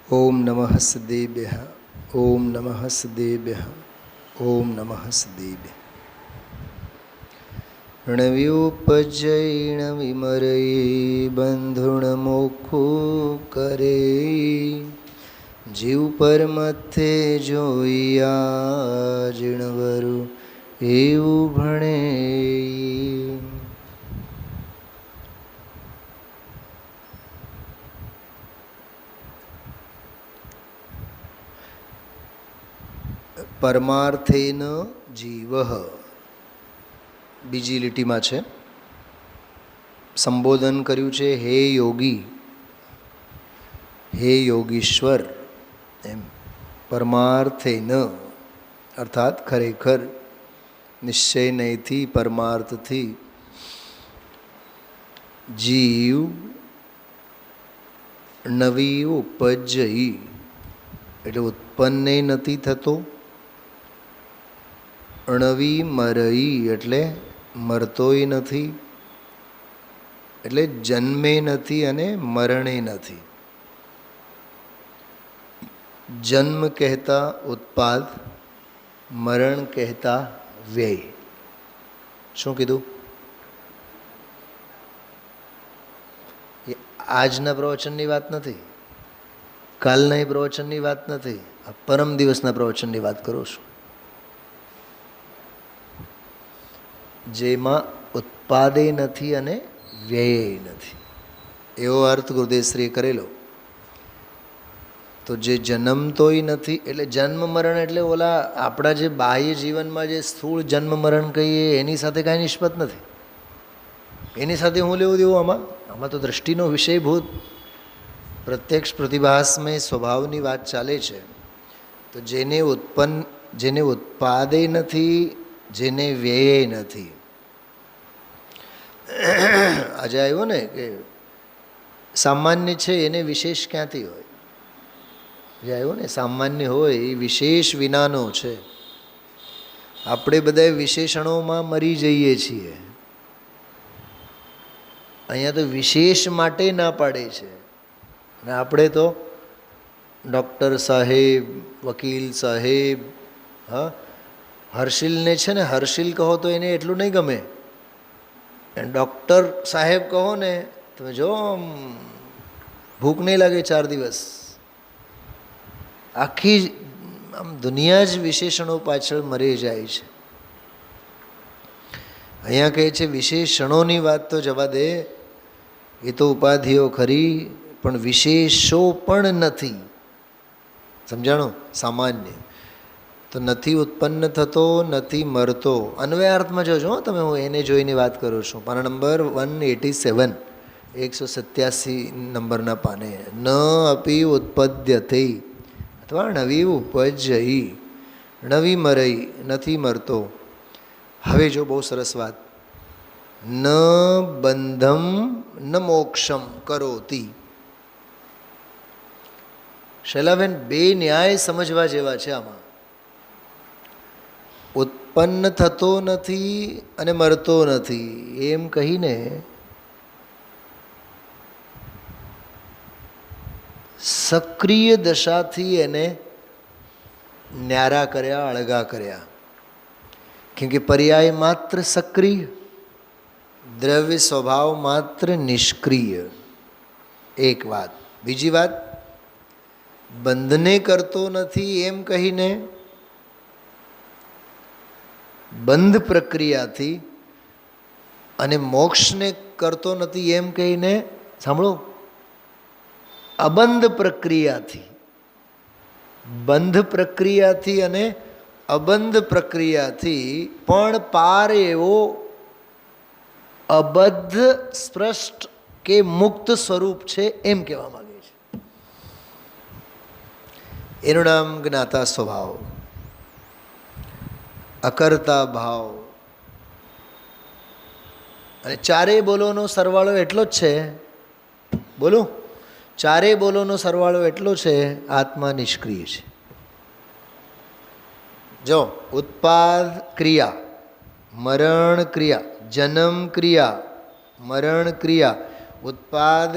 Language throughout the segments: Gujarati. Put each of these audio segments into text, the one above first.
ઓમ નમઃ સિદ્ધેભ્યઃ ઓમ નમઃ સિદ્ધેભ્યઃ ઓમ નમઃ સિદ્ધેભ્યઃ. ણવ્યુપજૈણ વિમરયે બંધુણમોખું કરે જીવ પરમથે જોયા જીણવરું એવું ભણે. પરમાર્થેન જીવઃ બીજી લીટીમાં છે. સંબોધન કર્યું છે હે યોગી, હે યોગીશ્વર એમ. પરમાર્થેન અર્થાત ખરેખર નિશ્ચય નહીંથી પરમાર્થથી જીવ નવી ઉપજઈ એટલે ઉત્પન્ન નથી થતો, અણવી મરઈ એટલે મરતોય નથી, એટલે જન્મે નથી અને મરણે નથી. જન્મ કહેતા ઉત્પાદ, મરણ કહેતા વ્યય. શું કીધું? એ આજના પ્રવચનની વાત નથી, કાલના પ્રવચનની વાત નથી, આ પરમ દિવસના પ્રવચનની વાત કરું છું, જેમાં ઉત્પાદે નથી અને વ્યય નથી. એવો અર્થ ગુરુદેવશ્રીએ કરેલો. તો જે જન્મતોય નથી એટલે જન્મ મરણ એટલે ઓલા આપણા જે બાહ્ય જીવનમાં જે સ્થૂળ જન્મ મરણ કહીએ એની સાથે કાંઈ નિષ્પત નથી. એની સાથે હું લેવું દેવું આમાં તો દૃષ્ટિનો વિષયભૂત પ્રત્યક્ષ પ્રતિભાસમય સ્વભાવની વાત ચાલે છે. તો જેને ઉત્પાદે નથી, જેને વ્યય નથી. આજે આવ્યો ને કે સામાન્ય છે એને વિશેષ ક્યાંથી હોય? જે આવ્યો ને સામાન્ય હોય એ વિશેષ વિનાનો છે. આપણે બધા વિશેષણોમાં મરી જઈએ છીએ. અહીંયા તો વિશેષ માટે ના પાડે છે અને આપણે તો ડૉક્ટર સાહેબ, વકીલ સાહેબ, હા હર્ષિલને છે ને હર્ષિલ કહો તો એને એટલું નહીં ગમે. ડૉક્ટર સાહેબ કહો ને તમે જો ભૂખ નહીં લાગે 4 દિવસ. આખી આમ દુનિયા જ વિશેષણો પાછળ મરી જાય છે. અહીંયા કહે છે વિશેષણોની વાત તો જવા દે, એ તો ઉપાધિઓ ખરી પણ વિશેષો પણ નથી. સમજાણો? સામાન્ય તો નથી ઉત્પન્ન થતો, નથી મરતો. અન્વયાર્થમાં જોજો તમે, હું એને જોઈને વાત કરું છું. પાના નંબર 187, 187 નંબરના પાને. ન અપી ઉત્પદ્યતે અથવા નવી ઉપજઈ, નવી મરઈ નથી મરતો. હવે જો બહુ સરસ વાત. ન બંધમ ન મોક્ષમ કરોતી. શૈલાબેન બે ન્યાય સમજવા જેવા છે આમાં. ઉત્પન્ન થતો નથી અને મરતો નથી એમ કહીને સક્રિય દશાથી એને ન્યારા કર્યા, અળગા કર્યા. કેમ કે પર્યાય માત્ર સક્રિય, દ્રવ્ય સ્વભાવ માત્ર નિષ્ક્રિય. એક વાત. બીજી વાત, બંધને કરતો નથી એમ કહીને બંધ પ્રક્રિયાથી અને મોક્ષને કરતો નથી એમ કહીને, સાંભળો, અબંધ પ્રક્રિયાથી, બંધ પ્રક્રિયાથી અને અબંધ પ્રક્રિયાથી પણ પાર એવો અબદ્ધ સ્પષ્ટ કે મુક્ત સ્વરૂપ છે એમ કહેવા માંગે છે. એનું નામ જ્ઞાતા સ્વભાવ, અકર્તા ભાવ. અને ચારેય બોલોનો સરવાળો એટલો જ છે. બોલો, ચારેય બોલોનો સરવાળો એટલો છે, આત્મા નિષ્ક્રિય છે. જો ઉત્પાદ ક્રિયા, મરણ ક્રિયા, જન્મ ક્રિયા, મરણ ક્રિયા, ઉત્પાદ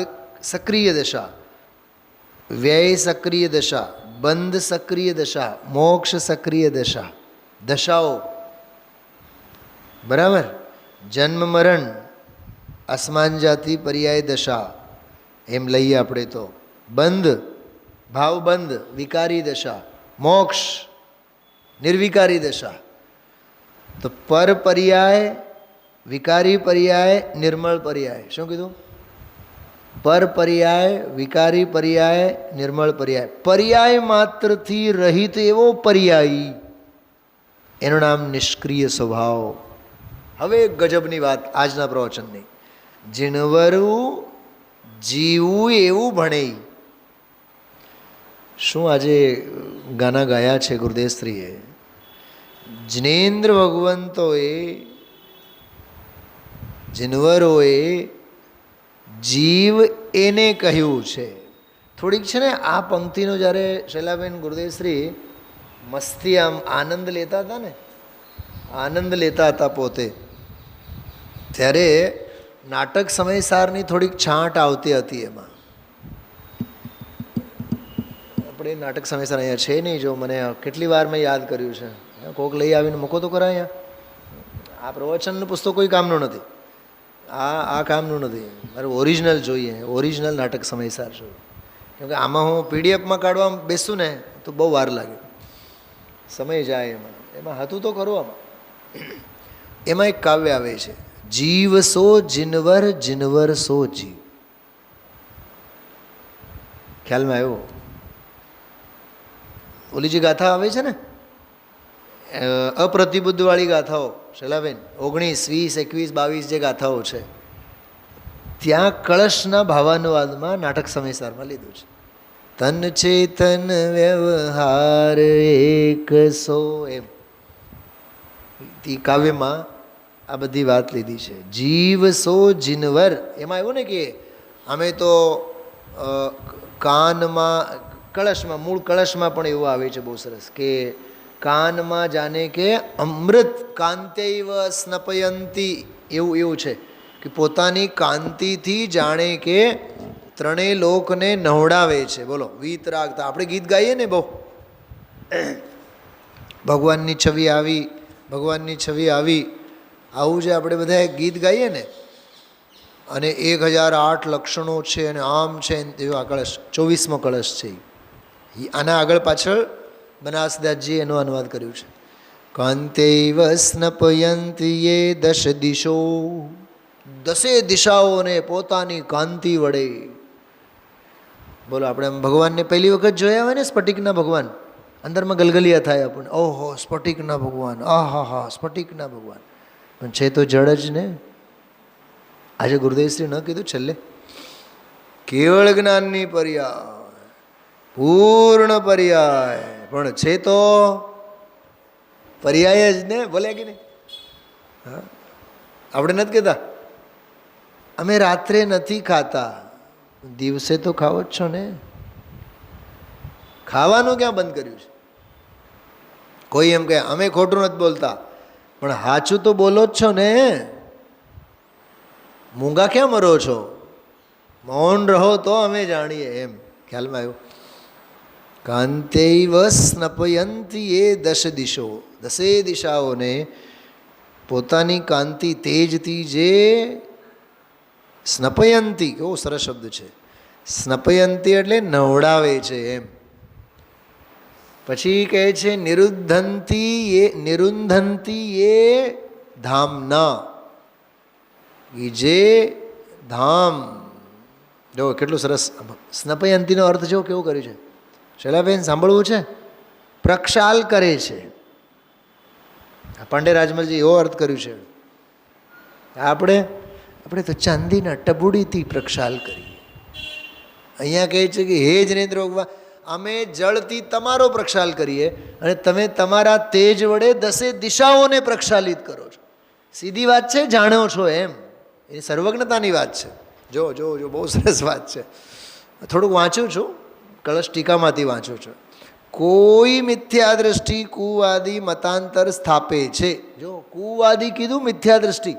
સક્રિય દશા, વ્યય સક્રિય દશા, બંધ સક્રિય દશા, મોક્ષ સક્રિય દશા, દશાઓ બરાબર. જન્મ મરણ, અસમાન જાતિ પર્યાય દશા એમ લઈએ આપણે તો. બંધ ભાવ બંધ વિકારી દશા, મોક્ષ નિર્વિકારી દશા. તો પર પર્યાય, વિકારી પર્યાય, નિર્મળ પર્યાય. શું કીધું? પર પર્યાય, વિકારી પર્યાય, નિર્મળ પર્યાય. પર્યાય માત્રથી રહિત એવો પર્યાયી, એનું નામ નિષ્ક્રિય સ્વભાવ. હવે ગજબની વાત આજના પ્રવચનની. જીણવરું જીવવું એવું ભણે. શું આજે ગાના ગાયા છે ગુરુદેવશ્રીએ? જિનેન્દ્ર ભગવંતોએ, જીનવરોએ જીવ એને કહ્યું છે. થોડીક છે ને આ પંક્તિનો જ્યારે શૈલાબેન ગુરુદેવશ્રી મસ્તી આમ આનંદ લેતા હતા ને, આનંદ લેતા હતા પોતે, ત્યારે નાટક સમયસારની થોડીક છાંટ આવતી હતી એમાં. આપણે નાટક સમયસાર અહીંયા છે નહીં, જો મને કેટલી વાર મેં યાદ કર્યું છે. કોક લઈ આવીને મૂકો તો ખરા અહીંયા. આ પ્રવચનનું પુસ્તક કોઈ કામનું નથી, આ કામનું નથી. મારે ઓરિજિનલ જોઈએ, ઓરિજિનલ નાટક સમયસાર જોઈએ. કેમ કે આમાં હું પીડીએફમાં કાઢવા બેસું ને તો બહુ વાર લાગે, સમય જાય એમાં. એમાં હતું તો ખરું આમાં. એમાં એક કાવ્ય આવે છે, જીવ સો જીનવર, જીનવર સો જીવ. ખ્યાલમાં આવ્યો? ઓલી જે ગાથા આવે છે ને, અપ્રતિબુદ્ધવાળી ગાથાઓ શૈલાબેન, 19, 20, 21, 22 જે ગાથાઓ છે, ત્યાં કળશના ભાવાનુવાદમાં નાટક સમયસારમાં લીધું છે. તન ચેતન વ્યવહાર એક સો, એમ એ કાવ્યમાં આ બધી વાત લીધી છે. જીવ સો જીનવર. એમાં એવું ને કે અમે તો કાનમાં, કળશમાં, મૂળ કળશમાં પણ એવું આવે છે બહુ સરસ કે કાનમાં જાણે કે અમૃત કાંતૈવ સ્નપયંતી, એવું છે કે પોતાની કાંતિથી જાણે કે ત્રણેય લોકને નવડાવે છે. બોલો, વીતરાગતા. આપણે ગીત ગાઈએ ને બહુ, ભગવાનની છવી આવી, ભગવાનની છવી આવી, આવું જે આપણે બધા ગીત ગાઈએ ને, અને 1008 લક્ષણો છે અને આમ છે એવો આ કળશ, 24મો કળશ છે. આના આગળ પાછળ બનાસદાસજીએ એનો અનુવાદ કર્યું છે. કાંતૈવ સ્નપયંતી યે દશ દિશો, દસે દિશાઓને પોતાની કાંતિ વડે. બોલો, આપણે ભગવાનને પહેલી વખત જોયા હોય ને, સ્ફટિકના ભગવાન, અંદરમાં ગલગલિયા થાય આપણને, ઓહો સ્ફટિકના ભગવાન, આહા હા સ્ફટિકના ભગવાન. પણ છે તો જડ જ ને. આજે ગુરુદેવશ્રી ન કીધું છેલ્લે, કેવળ જ્ઞાનની પર્યાય, પૂર્ણ પર્યાય, પણ છે તો પર્યાય જ ને. બોલ્યા કે નહીં? હા, આપણે નથી કહેતા અમે રાત્રે નથી ખાતા, દિવસે તો ખાવો જ છો ને. ખાવાનું ક્યાં બંધ કર્યું છે? કોઈ એમ કહે અમે ખોટું નથી બોલતા, પણ સાચું તો બોલો જ છો ને. મૂંગા ક્યાં મરો છો? મૌન રહો તો અમે જાણીએ. એમ ખ્યાલમાં આવ્યું? કાંતૈવ સ્નપયંતી એ દશ દિશો, દસે દિશાઓને પોતાની કાંતિ તેજથી જે સ્નપયંતી, કેવો સરસ શબ્દ છે, સ્નપયંતી એટલે નવડાવે છે એમ. પછી કહે છે નિરુંધંતી એ ધામના, એ જે ધામ. જો કેટલું સરસ સ્નપયંતીનો અર્થ જો કેવો કર્યું છે શૈલાબેન, સાંભળવું છે? પ્રક્ષાલ કરે છે. પાંડે રાજમલજી એવો અર્થ કર્યું છે. આપણે તો ચાંદીના ટબુડીથી પ્રક્ષાલ કરીએ. અહીંયા કહે છે કે હે જિનેન્દ્ર ભગવાન, અમે જળથી તમારો પ્રક્ષાલ કરીએ અને તમે તમારા તેજ વડે દસે દિશાઓને પ્રક્ષાલિત કરો છો. સીધી વાત છે, જાણો છો એમ. એ સર્વજ્ઞતાની વાત છે. જો જો જો બહુ સરસ વાત છે. થોડુંક વાંચું છું, કળશ ટીકામાંથી વાંચું છું. કોઈ મિથ્યા દ્રષ્ટિ કુવાદી મતાંતર સ્થાપે છે. જો કુવાદી કીધું, મિથ્યા દ્રષ્ટિ.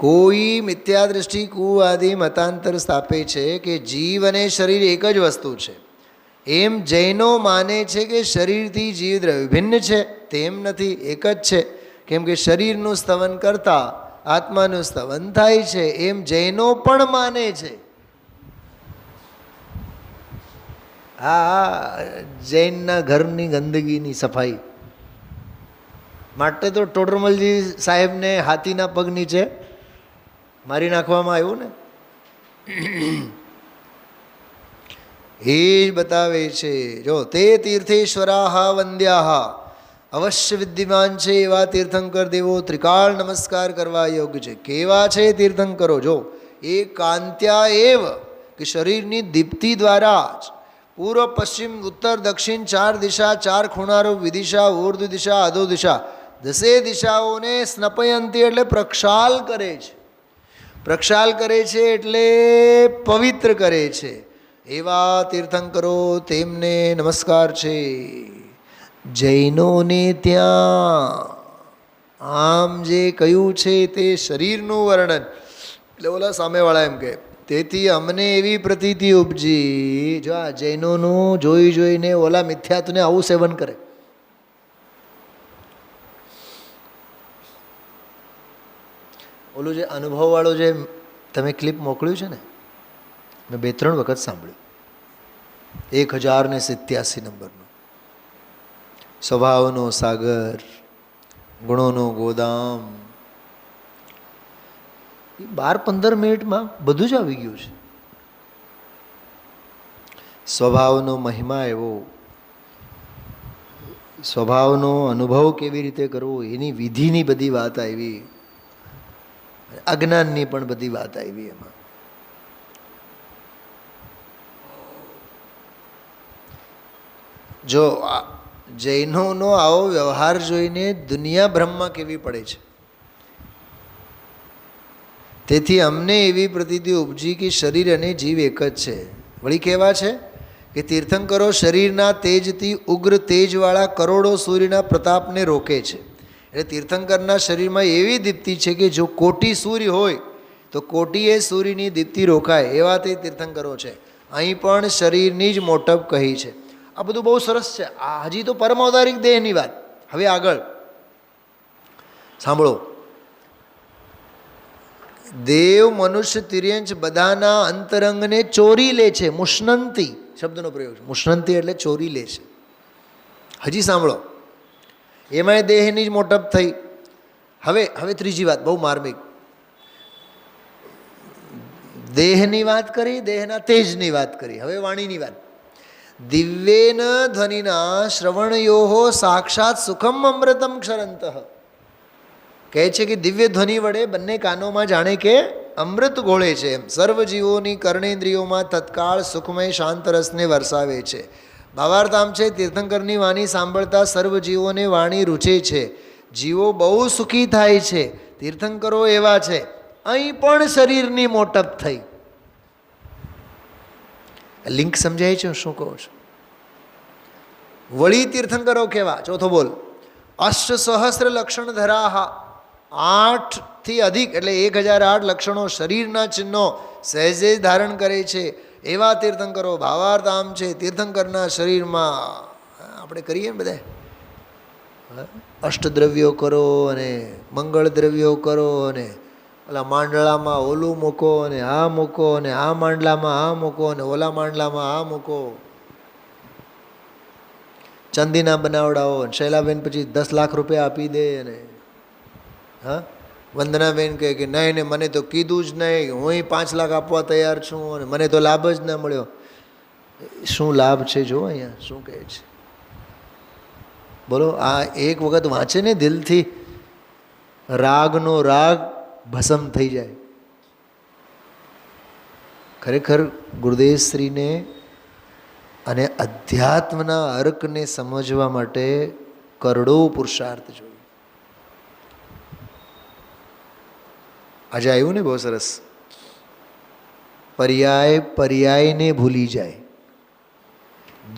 કોઈ મિથ્યા દૃષ્ટિ કુવાદી મતાંતર સ્થાપે છે કે જીવ અને શરીર એક જ વસ્તુ છે, એમ જૈનો માને છે કે શરીરથી જીવ વિભિન્ન છે. તેમ નથી, એક જ છે. કેમ કે શરીરનું સ્તવન કરતાં આત્માનું સ્તવન થાય છે, એમ જૈનો પણ માને છે. હા, જૈનના ઘરની ગંદકીની સફાઈ માટે તો ટોડરમલજી સાહેબને હાથીના પગ નીચે મારી નાખવામાં આવ્યું ને. એ જ બતાવે છે. જો તે તીર્થેશ્વરાહ વંદ્યાહ, અવશ્ય વિદ્યમાન છે એવા તીર્થંકર દેવો ત્રિકાળ નમસ્કાર કરવા યોગ્ય છે. કેવા છે તીર્થંકરો? જો એ કાંત્યા એવ, કે શરીરની દીપ્તિ દ્વારા જ પૂર્વ પશ્ચિમ ઉત્તર દક્ષિણ 4 દિશા, 4 ખૂણારો, વિદિશા, ઉર્ધ્વ દિશા, અધો દિશા, 10 દિશાઓને સ્નપયંતી એટલે પ્રક્ષાલ કરે છે. પ્રક્ષાલ કરે છે એટલે પવિત્ર કરે છે. એવા તીર્થંકરો તેમને નમસ્કાર છે. જૈનોને ત્યાં આમ જે કહ્યું છે તે શરીરનું વર્ણન, એટલે ઓલા સામેવાળા એમ કહે, તેથી અમને એવી પ્રતીતિ ઉપજી. જો આ જૈનોનું જોઈ જોઈને ઓલા મિથ્યાત્વને આવું સેવન કરે. ઓલું જે અનુભવવાળું જે તમે ક્લિપ મોકલ્યું છે ને, મેં 2-3 વખત સાંભળ્યું. 1087 નંબરનું. સ્વભાવનો સાગર, ગુણોનો ગોદામ. 12-15 મિનિટમાં બધું જ આવી ગયું છે. સ્વભાવનો મહિમા એવો, સ્વભાવનો અનુભવ કેવી રીતે કરવો એની વિધિની બધી વાત આવી, અજ્ઞાનની પણ બધી વાત આવી એમાં. જો જૈનોનો આવો વ્યવહાર જોઈને દુનિયા બ્રહ્મમાં કેવી પડે છે. તેથી અમને એવી પ્રતીતિ ઉપજી કે શરીર અને જીવ એક જ છે. વળી કહેવા છે કે તીર્થંકરો શરીરના તેજથી ઉગ્ર તેજવાળા કરોડો સૂર્યના પ્રતાપને રોકે છે. એટલે તીર્થંકરના શરીરમાં એવી દીપ્તિ છે કે જો કોટી સૂર્ય હોય તો કોટીએ સૂર્યની દીપ્તિ રોકાય, એવા તે તીર્થંકરો છે. અહીં પણ શરીરની જ મોટપ કહી છે. આ બધું બહુ સરસ છે. આ હજી તો પરમાવતારિક દેહની વાત. હવે આગળ સાંભળો. દેવ, મનુષ્ય, તિર્યંચ બધાના અંતરંગને ચોરી લે છે. મુષ્ણંતી શબ્દનો પ્રયોગ છે. મુષ્ણંતી એટલે ચોરી લે છે. હજી સાંભળો, એમાંય દેહની જ મોટપ થઈ. હવે ત્રીજી વાત બહુ માર્મિક. દેહની વાત કરી, દેહના તેજની વાત કરી. હવે વાણીની વાત. દિવ્યેન ધ્વનિના શ્રવણયોહો સાક્ષાત સુખમ અમૃતમ ક્ષરંત. કહે છે કે દિવ્ય ધ્વનિ વડે બંને કાનોમાં જાણે કે અમૃત ઘોળે છે. એમ સર્વજીવોની કર્ણેન્દ્રિયોમાં તત્કાળ સુખમય શાંત રસને વરસાવે છે. ભાવાર્થ આમ છે, તીર્થંકરની વાણી સાંભળતા સર્વજીવોને વાણી રૂચે છે. જીવો બહુ સુખી થાય છે. તીર્થંકરો એવા છે. અહીં પણ શરીરની મોટપ થઈ. લિંક સમજાય છે શું કહું છું? વળી તીર્થંકરો કેવા? ચોથો બોલ. અષ્ટ સહસ્ર લક્ષણ ધરાહા, 8 થી અધિક એટલે 1008 લક્ષણો શરીરના ચિહ્નો સહેજે ધારણ કરે છે. એવા તીર્થંકરો. ભાવાર્થ આમ છે, તીર્થંકરના શરીરમાં આપણે કરીએ ને બધા અષ્ટદ્રવ્યો કરો અને મંગળ દ્રવ્યો કરો અને ઓલા માંડલામાં ઓલું મૂકો અને આ મૂકો અને આ માંડલામાં આ મૂકો અને ઓલા માંડલામાં આ મૂકો. ચાંદીના બનાવડાવો. શૈલાબેન પછી 10 લાખ રૂપિયા આપી દે. અને હા, વંદનાબેન કહે કે નહીં ને મને તો કીધું જ નહીં, હું 5 લાખ આપવા તૈયાર છું અને મને તો લાભ જ ન મળ્યો. શું લાભ છે જો અહીંયા શું કહે છે બોલો. આ એક વખત વાંચે ને દિલથી, રાગનો રાગ ભસ્મ થઈ જાય. ખરેખર ગુરુદેવશ્રીને અને અધ્યાત્મના અર્કને સમજવા માટે કરોડો પુરુષાર્થ જોઈએ. આજે આવ્યું ને બહુ સરસ. પર્યાયને ભૂલી જાય,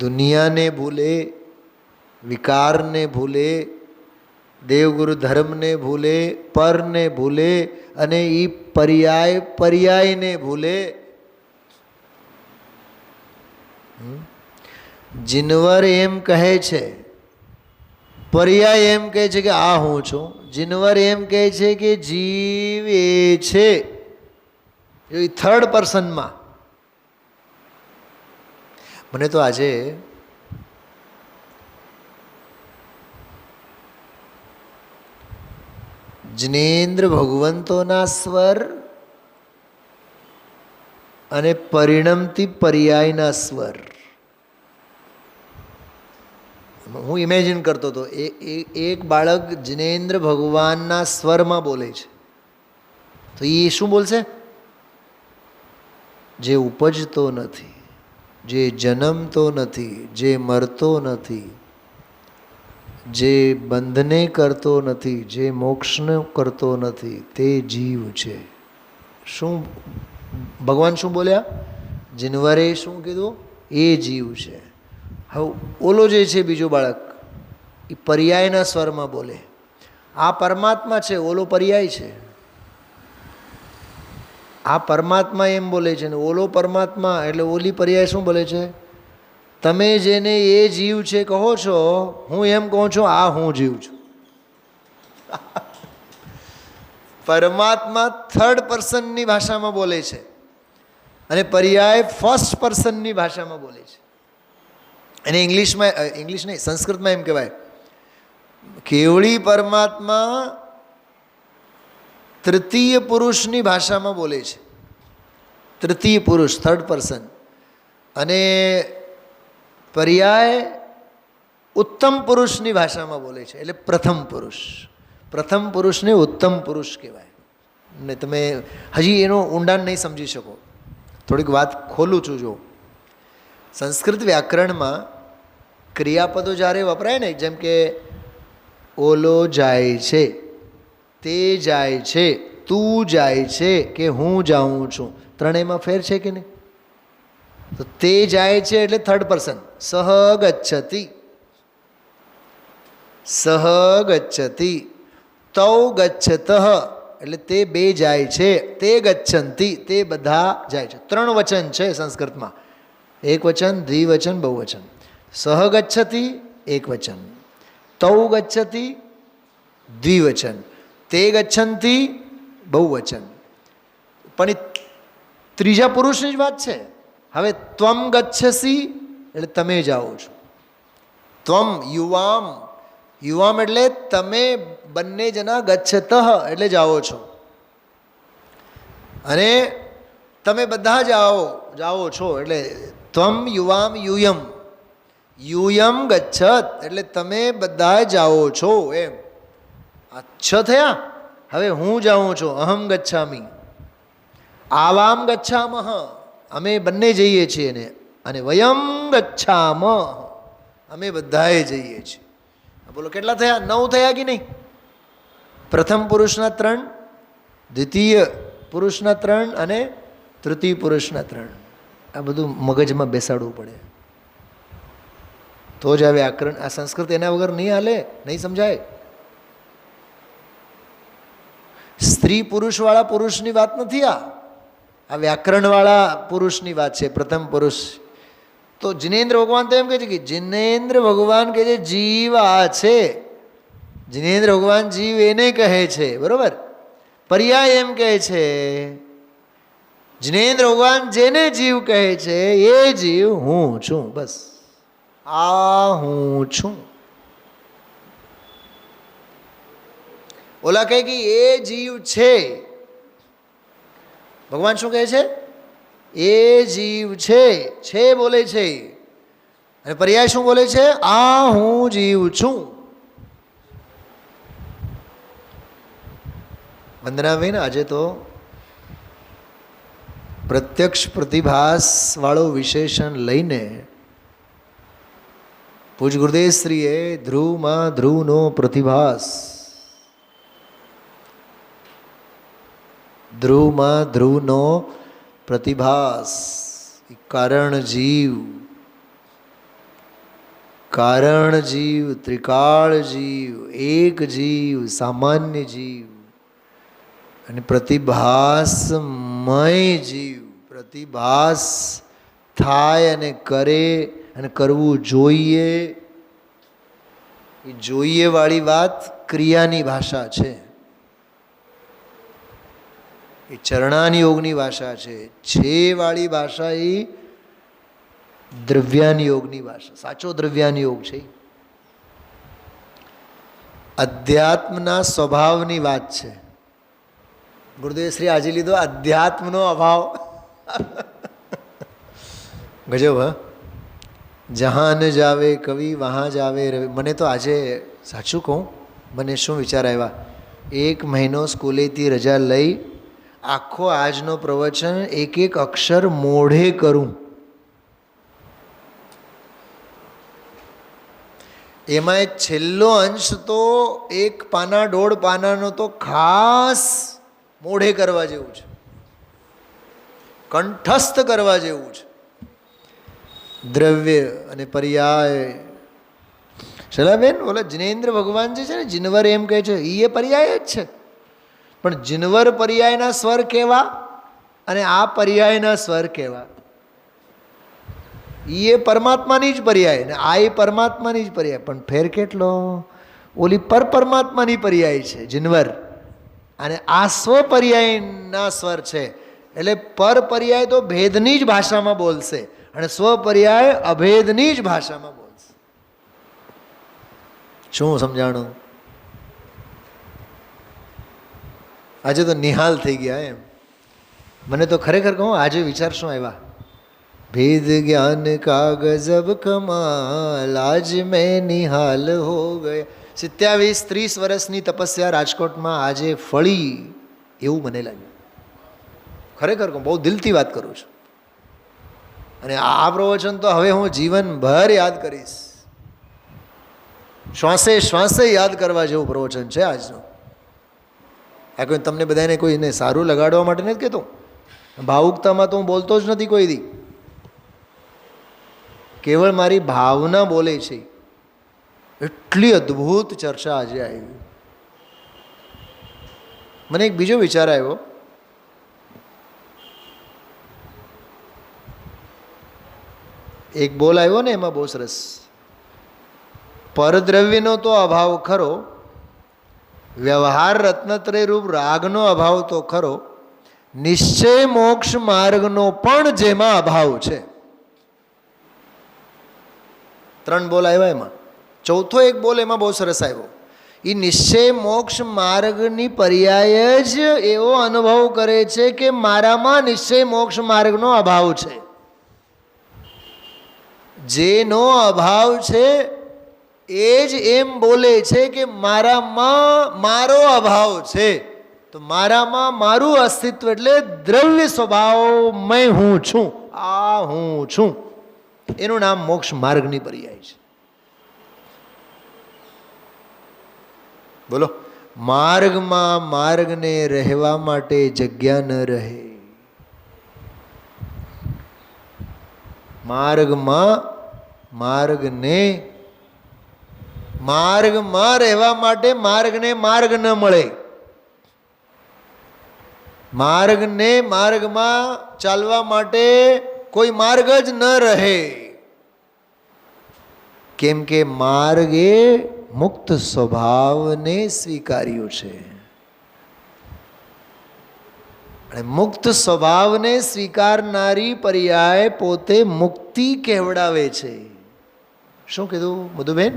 દુનિયાને ભૂલે, વિકારને ભૂલે, દેવગુરુ ધર્મને ભૂલે, પરને ભૂલે અને એ પર્યાય પર્યાયને ભૂલે. જીનવર એમ કહે છે, પર્યાય એમ કહે છે કે આ હું છું. જીનવર એમ કહે છે કે જીવ એ છે, એ થર્ડ પર્સનમાં. મને તો આજે જિનેન્દ્ર ભગવંતોના સ્વર અને પરિણમતી પર્યાયના સ્વર હું ઇમેજિન કરતો હતો. એક બાળક જિનેન્દ્ર ભગવાનના સ્વરમાં બોલે છે, તો એ શું બોલશે? જે ઉપજતો નથી, જે જન્મતો નથી, જે મરતો નથી, જે બંધને કરતો નથી, જે મોક્ષને કરતો નથી, તે જીવ છે. શું ભગવાન શું બોલ્યા? જીનવરે શું કીધું? એ જીવ છે. હવે ઓલો જે છે બીજો બાળક, એ પર્યાયના સ્વરમાં બોલે. આ પરમાત્મા છે, ઓલો પર્યાય છે. આ પરમાત્મા એમ બોલે છે ને ઓલો પરમાત્મા એટલે ઓલી પર્યાય શું બોલે છે? તમે જેને એ જીવ છે કહો છો, હું એમ કહું છું આ હું જીવ છું. પરમાત્મા થર્ડ પર્સનની ભાષામાં બોલે છે અને પર્યાય ફર્સ્ટ પર્સનની ભાષામાં બોલે છે. અને ઇંગ્લિશ નહીં, સંસ્કૃતમાં એમ કહેવાય, કેવળી પરમાત્મા તૃતીય પુરુષની ભાષામાં બોલે છે. તૃતીય પુરુષ, થર્ડ પર્સન. અને પર્યાય ઉત્તમ પુરુષની ભાષામાં બોલે છે, એટલે પ્રથમ પુરુષ. પ્રથમ પુરુષને ઉત્તમ પુરુષ કહેવાય. ને તમે હજી એનું ઊંડાણ નહીં સમજી શકો. થોડીક વાત ખોલું છું. જો સંસ્કૃત વ્યાકરણમાં ક્રિયાપદો જ્યારે વપરાય ને, જેમ કે ઓલો જાય છે, તે જાય છે, તું જાય છે કે હું જાઉં છું, ત્રણેયમાં ફેર છે કે નહીં? તો તે જાય છે એટલે થર્ડ પર્સન. સહ ગચ્છતિ, સહ ગચ્છતિ. તૌ ગચ્છતઃ એટલે તે બે જાય છે. તે ગચ્છન્તિ તે બધા જાય છે. ત્રણ વચન છે સંસ્કૃતમાં, એક વચન, દ્વિવચન, બહુવચન. સહ ગચ્છતિ એક વચન, તૌ ગચ્છતિ દ્વિવચન, તે ગચ્છન્તિ બહુવચન. પણ એ ત્રીજા પુરુષની જ વાત છે. હવે ત્વમ ગચ્છસી એટલે તમે જાઓ છો. ત્વમ યુવામ, યુવામ એટલે તમે બંને જણા ગચ્છતઃ એટલે જાઓ છો. અને તમે બધા જાઓ છો એટલે ત્વમ યુવામ યુયમ, યુયમ ગચ્છત એટલે તમે બધા જાઓ છો. એમ આ છ થયા. હવે હું જાઉં છું, અહમ ગચ્છામી. આવામ ગચ્છામહ અમે બંને જઈએ છીએ ને, અને વયમ ગચ્છામ અમે બધાએ જઈએ છીએ. બોલો કેટલા થયા? 9 થયા કે નહીં? પ્રથમ પુરુષના 3, દ્વિતીય પુરુષના 3 અને તૃતીય પુરુષના 3. આ બધું મગજમાં બેસાડવું પડે, તો જ આ વ્યાકરણ, આ સંસ્કૃત એના વગર નહીં હાલે, નહીં સમજાય. સ્ત્રી પુરુષવાળા પુરુષની વાત નથી, આ વ્યાકરણવાળા પુરુષની વાત છે. પ્રથમ પુરુષ તો જિનેન્દ્ર ભગવાન તો એમ કહે છે કે જિનેન્દ્ર ભગવાન કહે છે જીવ આ છે. જિનેન્દ્ર ભગવાન જીવ એને કહે છે, બરોબર. પર્યાય એમ કહે છે, જિનેન્દ્ર ભગવાન જેને જીવ કહે છે એ જીવ હું છું. બસ આ હું છું. ઓલા કહે કે એ જીવ છે, ભગવાન શું કહે છે? એ જીવ છે બોલે છે. અને પર્યાય શું બોલે છે? આ હું જીવ છું. વંદનાબેન, આજે તો પ્રત્યક્ષ પ્રતિભાસ વાળો વિશેષણ લઈને પૂજ ગુરુદેવશ્રીએ ધ્રુવમાં ધ્રુવનો પ્રતિભાસ, ધ્રુવમાં ધ્રુવનો પ્રતિભાસ, કારણ જીવ કારણ જીવ, ત્રિકાળ જીવ, એક જીવ, સામાન્ય જીવ અને પ્રતિભાસમય જીવ. પ્રતિભાસ થાય અને કરે અને કરવું જોઈએ. એ જોઈએ વાળી વાત ક્રિયાની ભાષા છે, એ ચરણાન યોગની ભાષા છે વાળી ભાષા એ દ્રવ્યાન યોગની ભાષા. સાચો દ્રવ્યાન યોગ છે. અધ્યાત્મના સ્વભાવની વાત છે. ગુરુદેવ શ્રી આજે લીધો અધ્યાત્મનો અભાવ. ગજબ. હ જહાં ન જાવે કવિ વહાં જાવે રવિ. મને તો આજે સાચું કહું, મને શું વિચાર આવ્યા, 1 મહિનો સ્કૂલેથી રજા લઈ આખો આજનો પ્રવચન એક એક અક્ષર મોઢે કરું. એમાં એક છેલ્લો અંશ તો 1 પાના 1.5 પાનાનો તો ખાસ મોઢે કરવા જેવું છે, કંઠસ્થ કરવા જેવું છે. દ્રવ્ય અને પર્યાય. શલાબેન, ઓલા જિનેન્દ્ર ભગવાન જે છે ને, જીનવર એમ કહે છે, એ પર્યાય જ છે. પણ જીનવર પર્યાયના સ્વર કેવા અને આ પર્યાયના સ્વર કેવા? એ પરમાત્માની જ પર્યાય ને આ એ પરમાત્માની જ પર્યાય. પણ ફેર કેટલો? ઓલી પરમાત્માની પર્યાય છે જીનવર, અને આ સ્વપર્યાયના સ્વર છે. એટલે પર પર્યાય તો ભેદની જ ભાષામાં બોલશે અને સ્વપર્યાય અભેદની જ ભાષામાં બોલશે. શું સમજાણું? આજે તો નિહાલ થઈ ગયા એમ. મને તો ખરેખર કહું, આજે વિચાર શું આવ્યા, भेद ज्ञान का गजब कमाल आज मैं निहाल हो गया. 27-30 વર્ષની તપસ્યા રાજકોટમાં આજે ફળી એવું મને લાગ્યું. ખરેખર કહું, બહુ દિલથી વાત કરું છું. અને આ પ્રવચન તો હવે હું જીવનભર યાદ કરીશ. શ્વાસે શ્વાસે યાદ કરવા જેવું પ્રવચન છે આજનું. આ કોઈ તમને બધાને કોઈને સારું લગાડવા માટે નથી કહેતો. ભાવુકતામાં તો હું બોલતો જ નથી કોઈ દી. કેવળ મારી ભાવના બોલે છે. એટલી અદ્ભુત ચર્ચા આજે આવી. મને એક બીજો વિચાર આવ્યો. એક બોલ આવ્યો ને, એમાં બહુ સરસ, પરદ્રવ્યનો તો અભાવ ખરો, વ્યવહાર રત્નત્રય રૂપ રાગનો અભાવ તો ખરો, નિશ્ચય મોક્ષ માર્ગનો પણ જેમાં અભાવ છે. 3 બોલ આવ્યા એમાં. ચોથો એક બોલ એમાં બહુ સરસ આવ્યો. એ નિશ્ચય મોક્ષ માર્ગની પર્યાય જ એવો અનુભવ કરે છે કે મારામાં નિશ્ચય મોક્ષ માર્ગનો અભાવ છે. જેનો અભાવ છે એ જ એમ બોલે છે કે મારામાં મારો અભાવ છે. તો મારામાં મારું અસ્તિત્વ એટલે દ્રવ્ય સ્વભાવમય હું છું, આ હું છું. એનું નામ મોક્ષ માર્ગની પર્યાય છે. બોલો, માર્ગમાં માર્ગને રહેવા માટે જગ્યા ન રહે. માર્ગમાં રહેવા માટે માર્ગને માર્ગ ન મળે. માર્ગમાં ચાલવા માટે કોઈ માર્ગ જ ન રહે. કેમ કે માર્ગ એ મુક્ત સ્વભાવને સ્વીકાર્યું છે. અને મુક્ત સ્વભાવને સ્વીકારનારી પર્યાય પોતે મુક્તિ કહેવડાવે છે. શું કીધું મધુબેન?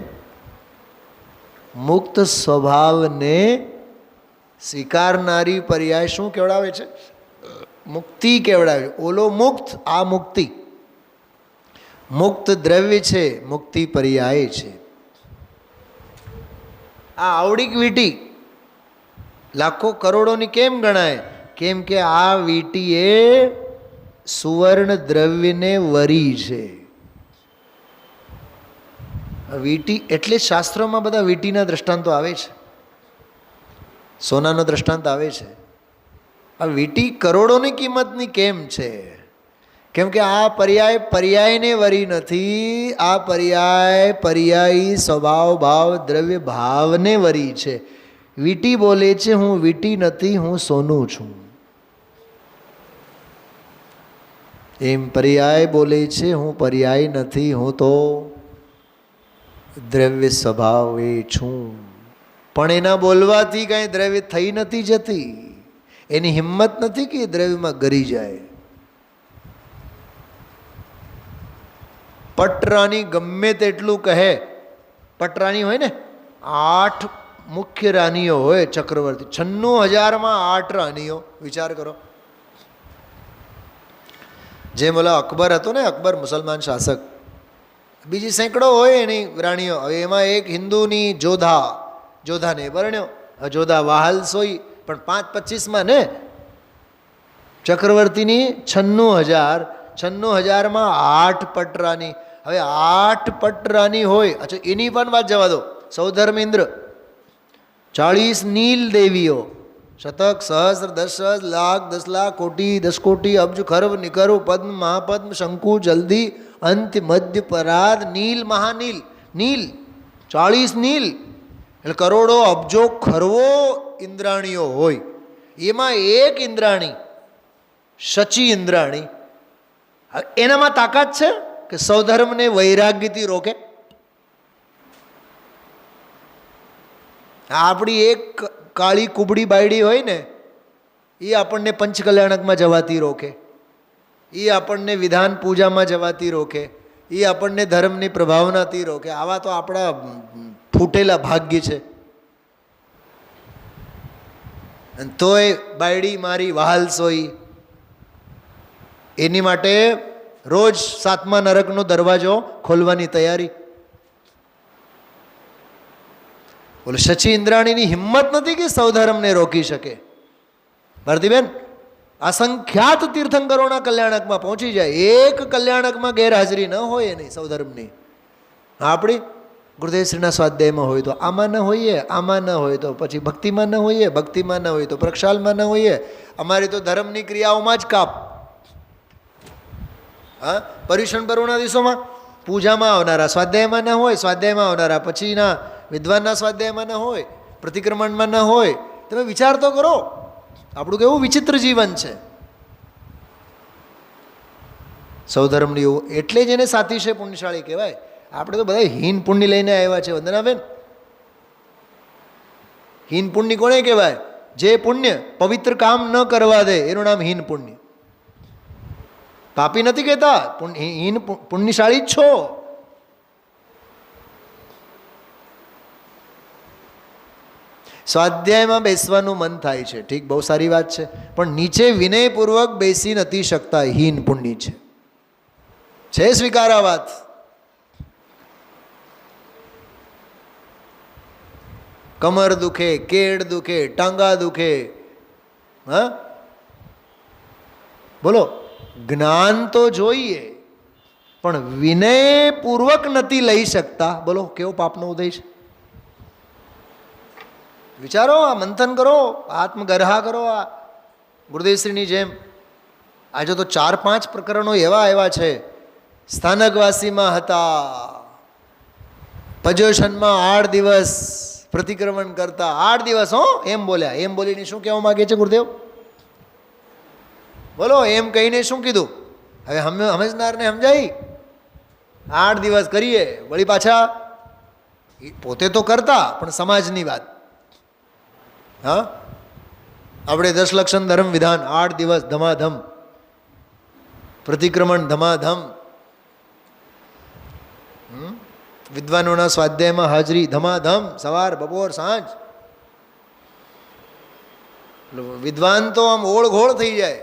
મુક્ત સ્વભાવને સ્વીકારનારી પર્યાય શું કહેવડાવે છે? મુક્તિ કહેવડાવે. ઓલો મુક્ત, આ મુક્તિ. મુક્ત દ્રવ્ય છે, મુક્તિ પર્યાય છે. આ આવડીક વીટી લાખો કરોડોની કેમ ગણાય? કેમ કે આ વીટી એ સુવર્ણ દ્રવ્યને વરી છે. વીટી એટલે શાસ્ત્રોમાં બધા વીટીના દ્રષ્ટાંતો આવે છે, સોનાનો દ્રષ્ટાંત આવે છે. આ વીટી કરોડોની કિંમતની કેમ છે? કેમ કે આ પર્યાય પર્યાયને વરી નથી, આ પર્યાય પર્યાયી સ્વભાવ ભાવ દ્રવ્ય ભાવને વરી છે. વીટી બોલે છે હું વીટી નથી, હું સોનું છું. એમ પર્યાય બોલે છે હું પર્યાય નથી, હું તો દ્રવ્ય સ્વભાવ એ છું. પણ એના બોલવાથી કાંઈ દ્રવ્ય થઈ નથી જતી. એની હિંમત નથી કે એ દ્રવ્યમાં ગરી જાય. પટરાની ગમે તેટલું કહે, પટરાની હોય ને 8 મુખ્ય રાનીઓ હોય ચક્રવર્તી, 96,000માં 8 રાનીઓ. વિચાર કરો. જેમ ઓલા અકબર હતો ને, અકબર મુસલમાન શાસક, બીજી સેંકડો હોય એની રાણીઓ. હવે એમાં એક હિન્દુની જોધાને પરણ્યો. જોધા વાહલ સોઈ, પણ 5-25માં ને ચક્રવર્તીની 96,000માં 8 પટરાની. હવે 8 પટરાની હોય. અચ્છા, એની પણ વાત જવા દો. સૌધર્મેન્દ્ર 40 નીલ દેવીઓ, શતક સહસ્ર 10,000 લાખ 10 લાખ કોટી 10 કોટી અબ્જ ખર્વ નિકર્વ પદ્મ મહાપદ્મ શંકુ જલ્દી અંત મધ્ય પરાદ નીલ મહાનીલ. નીલ 40 નીલ એટલે કરોડો અબજો ખરવો ઇન્દ્રાણીઓ હોય. એમાં એક ઇન્દ્રાણી શચી ઇન્દ્રાણી, એનામાં તાકાત છે કે સૌધર્મને વૈરાગ્યથી રોકે. આપણી એક કાળી કુબડી બાયડી હોય ને, એ આપણને પંચકલ્યાણકમાં જવાથી રોકે, એ આપણને વિધાન પૂજામાં જવાથી રોકે, એ આપણને ધર્મની પ્રભાવનાથી રોકે. આવા તો આપણા ફૂટેલા ભાગ્ય છે. તોય બાયડી મારી વહાલ સોઈ. એની માટે રોજ 7મા નરકનો દરવાજો ખોલવાની તૈયારી. બોલે શચી ઇન્દ્રાણીની હિંમત નથી કે સૌધર્મને રોકી શકે. ભારતીબેન, અસંખ્યાત તીર્થંકરોના કલ્યાણકમાં પહોંચી જાય, એક કલ્યાણકમાં ગેરહાજરી ન હોય એની સૌધર્મની. આપણી ગુરુદેવશ્રીના સ્વાધ્યાયમાં હોય તો આમાં ન હોઈએ, આમાં ન હોય તો પછી ભક્તિમાં ન હોઈએ, ભક્તિમાં ન હોય તો પ્રક્ષાલમાં ન હોઈએ. અમારી તો ધર્મની ક્રિયાઓમાં જ કાપ. હા, પર્યુષણ પર્વના દિવસોમાં પૂજામાં આવનારા સ્વાધ્યાયમાં ન હોય, સ્વાધ્યાયમાં આવનારા પછીના વિદ્વાનના સ્વાધ્યાયમાં ન હોય, પ્રતિક્રમણમાં ન હોય. તમે વિચાર તો કરો, આપણું કેવું વિચિત્ર જીવન છે. સૌધર્મની એવું એટલે જ એને સાતિશય પુણ્યશાળી કહેવાય. આપણે તો બધા હીન પુણ્ય લઈને આવ્યા છે. વંદનાબેન, હીન પુણ્ય કોને કહેવાય? જે પુણ્ય પવિત્ર કામ ન કરવા દે એનું નામ હીન પુણ્ય. પાપી નથી કહેતા, હીન પુણ્યશાળી જ છો. સ્વાધ્યાયમાં બેસવાનું મન થાય છે, ઠીક, બહુ સારી વાત છે, પણ નીચે વિનયપૂર્વક બેસી નથી શકતા, હીન પુણ્ય છે. સ્વીકાર આ વાત. કમર દુખે, કેડ દુખે, ટાંગા દુખે, હા બોલો, જ્ઞાન તો જોઈએ પણ વિનયપૂર્વક નથી લઈ શકતા. બોલો કેવો પાપનો ઉદય છે. વિચારો, આ મંથન કરો, આત્મગરહા કરો. આ ગુરુદેવશ્રીની જેમ આજે તો 4-5 પ્રકરણો એવા છે. સ્થાનકવાસીમાં હતા, પજોશનમાં 8 દિવસ પ્રતિક્રમણ કરતા. 8 દિવસ એમ બોલ્યા. એમ બોલીને શું કહેવા માગે છે ગુરુદેવ? બોલો, એમ કહીને શું કીધું? હવે સમજનારને સમજાય. 8 દિવસ કરીએ, વળી પાછા પોતે તો કરતા, પણ સમાજની વાત. હા, આપણે 10 લક્ષણ ધર્મ વિધાન 8 દિવસ ધમાધમ, પ્રતિક્રમણ ધમાધમ, વિદ્વાનોના સ્વાધ્યાયમાં હાજરી ધમાધમ, સવાર બપોર સાંજ. વિદ્વાન તો આમ ઓળઘોળ થઈ જાય.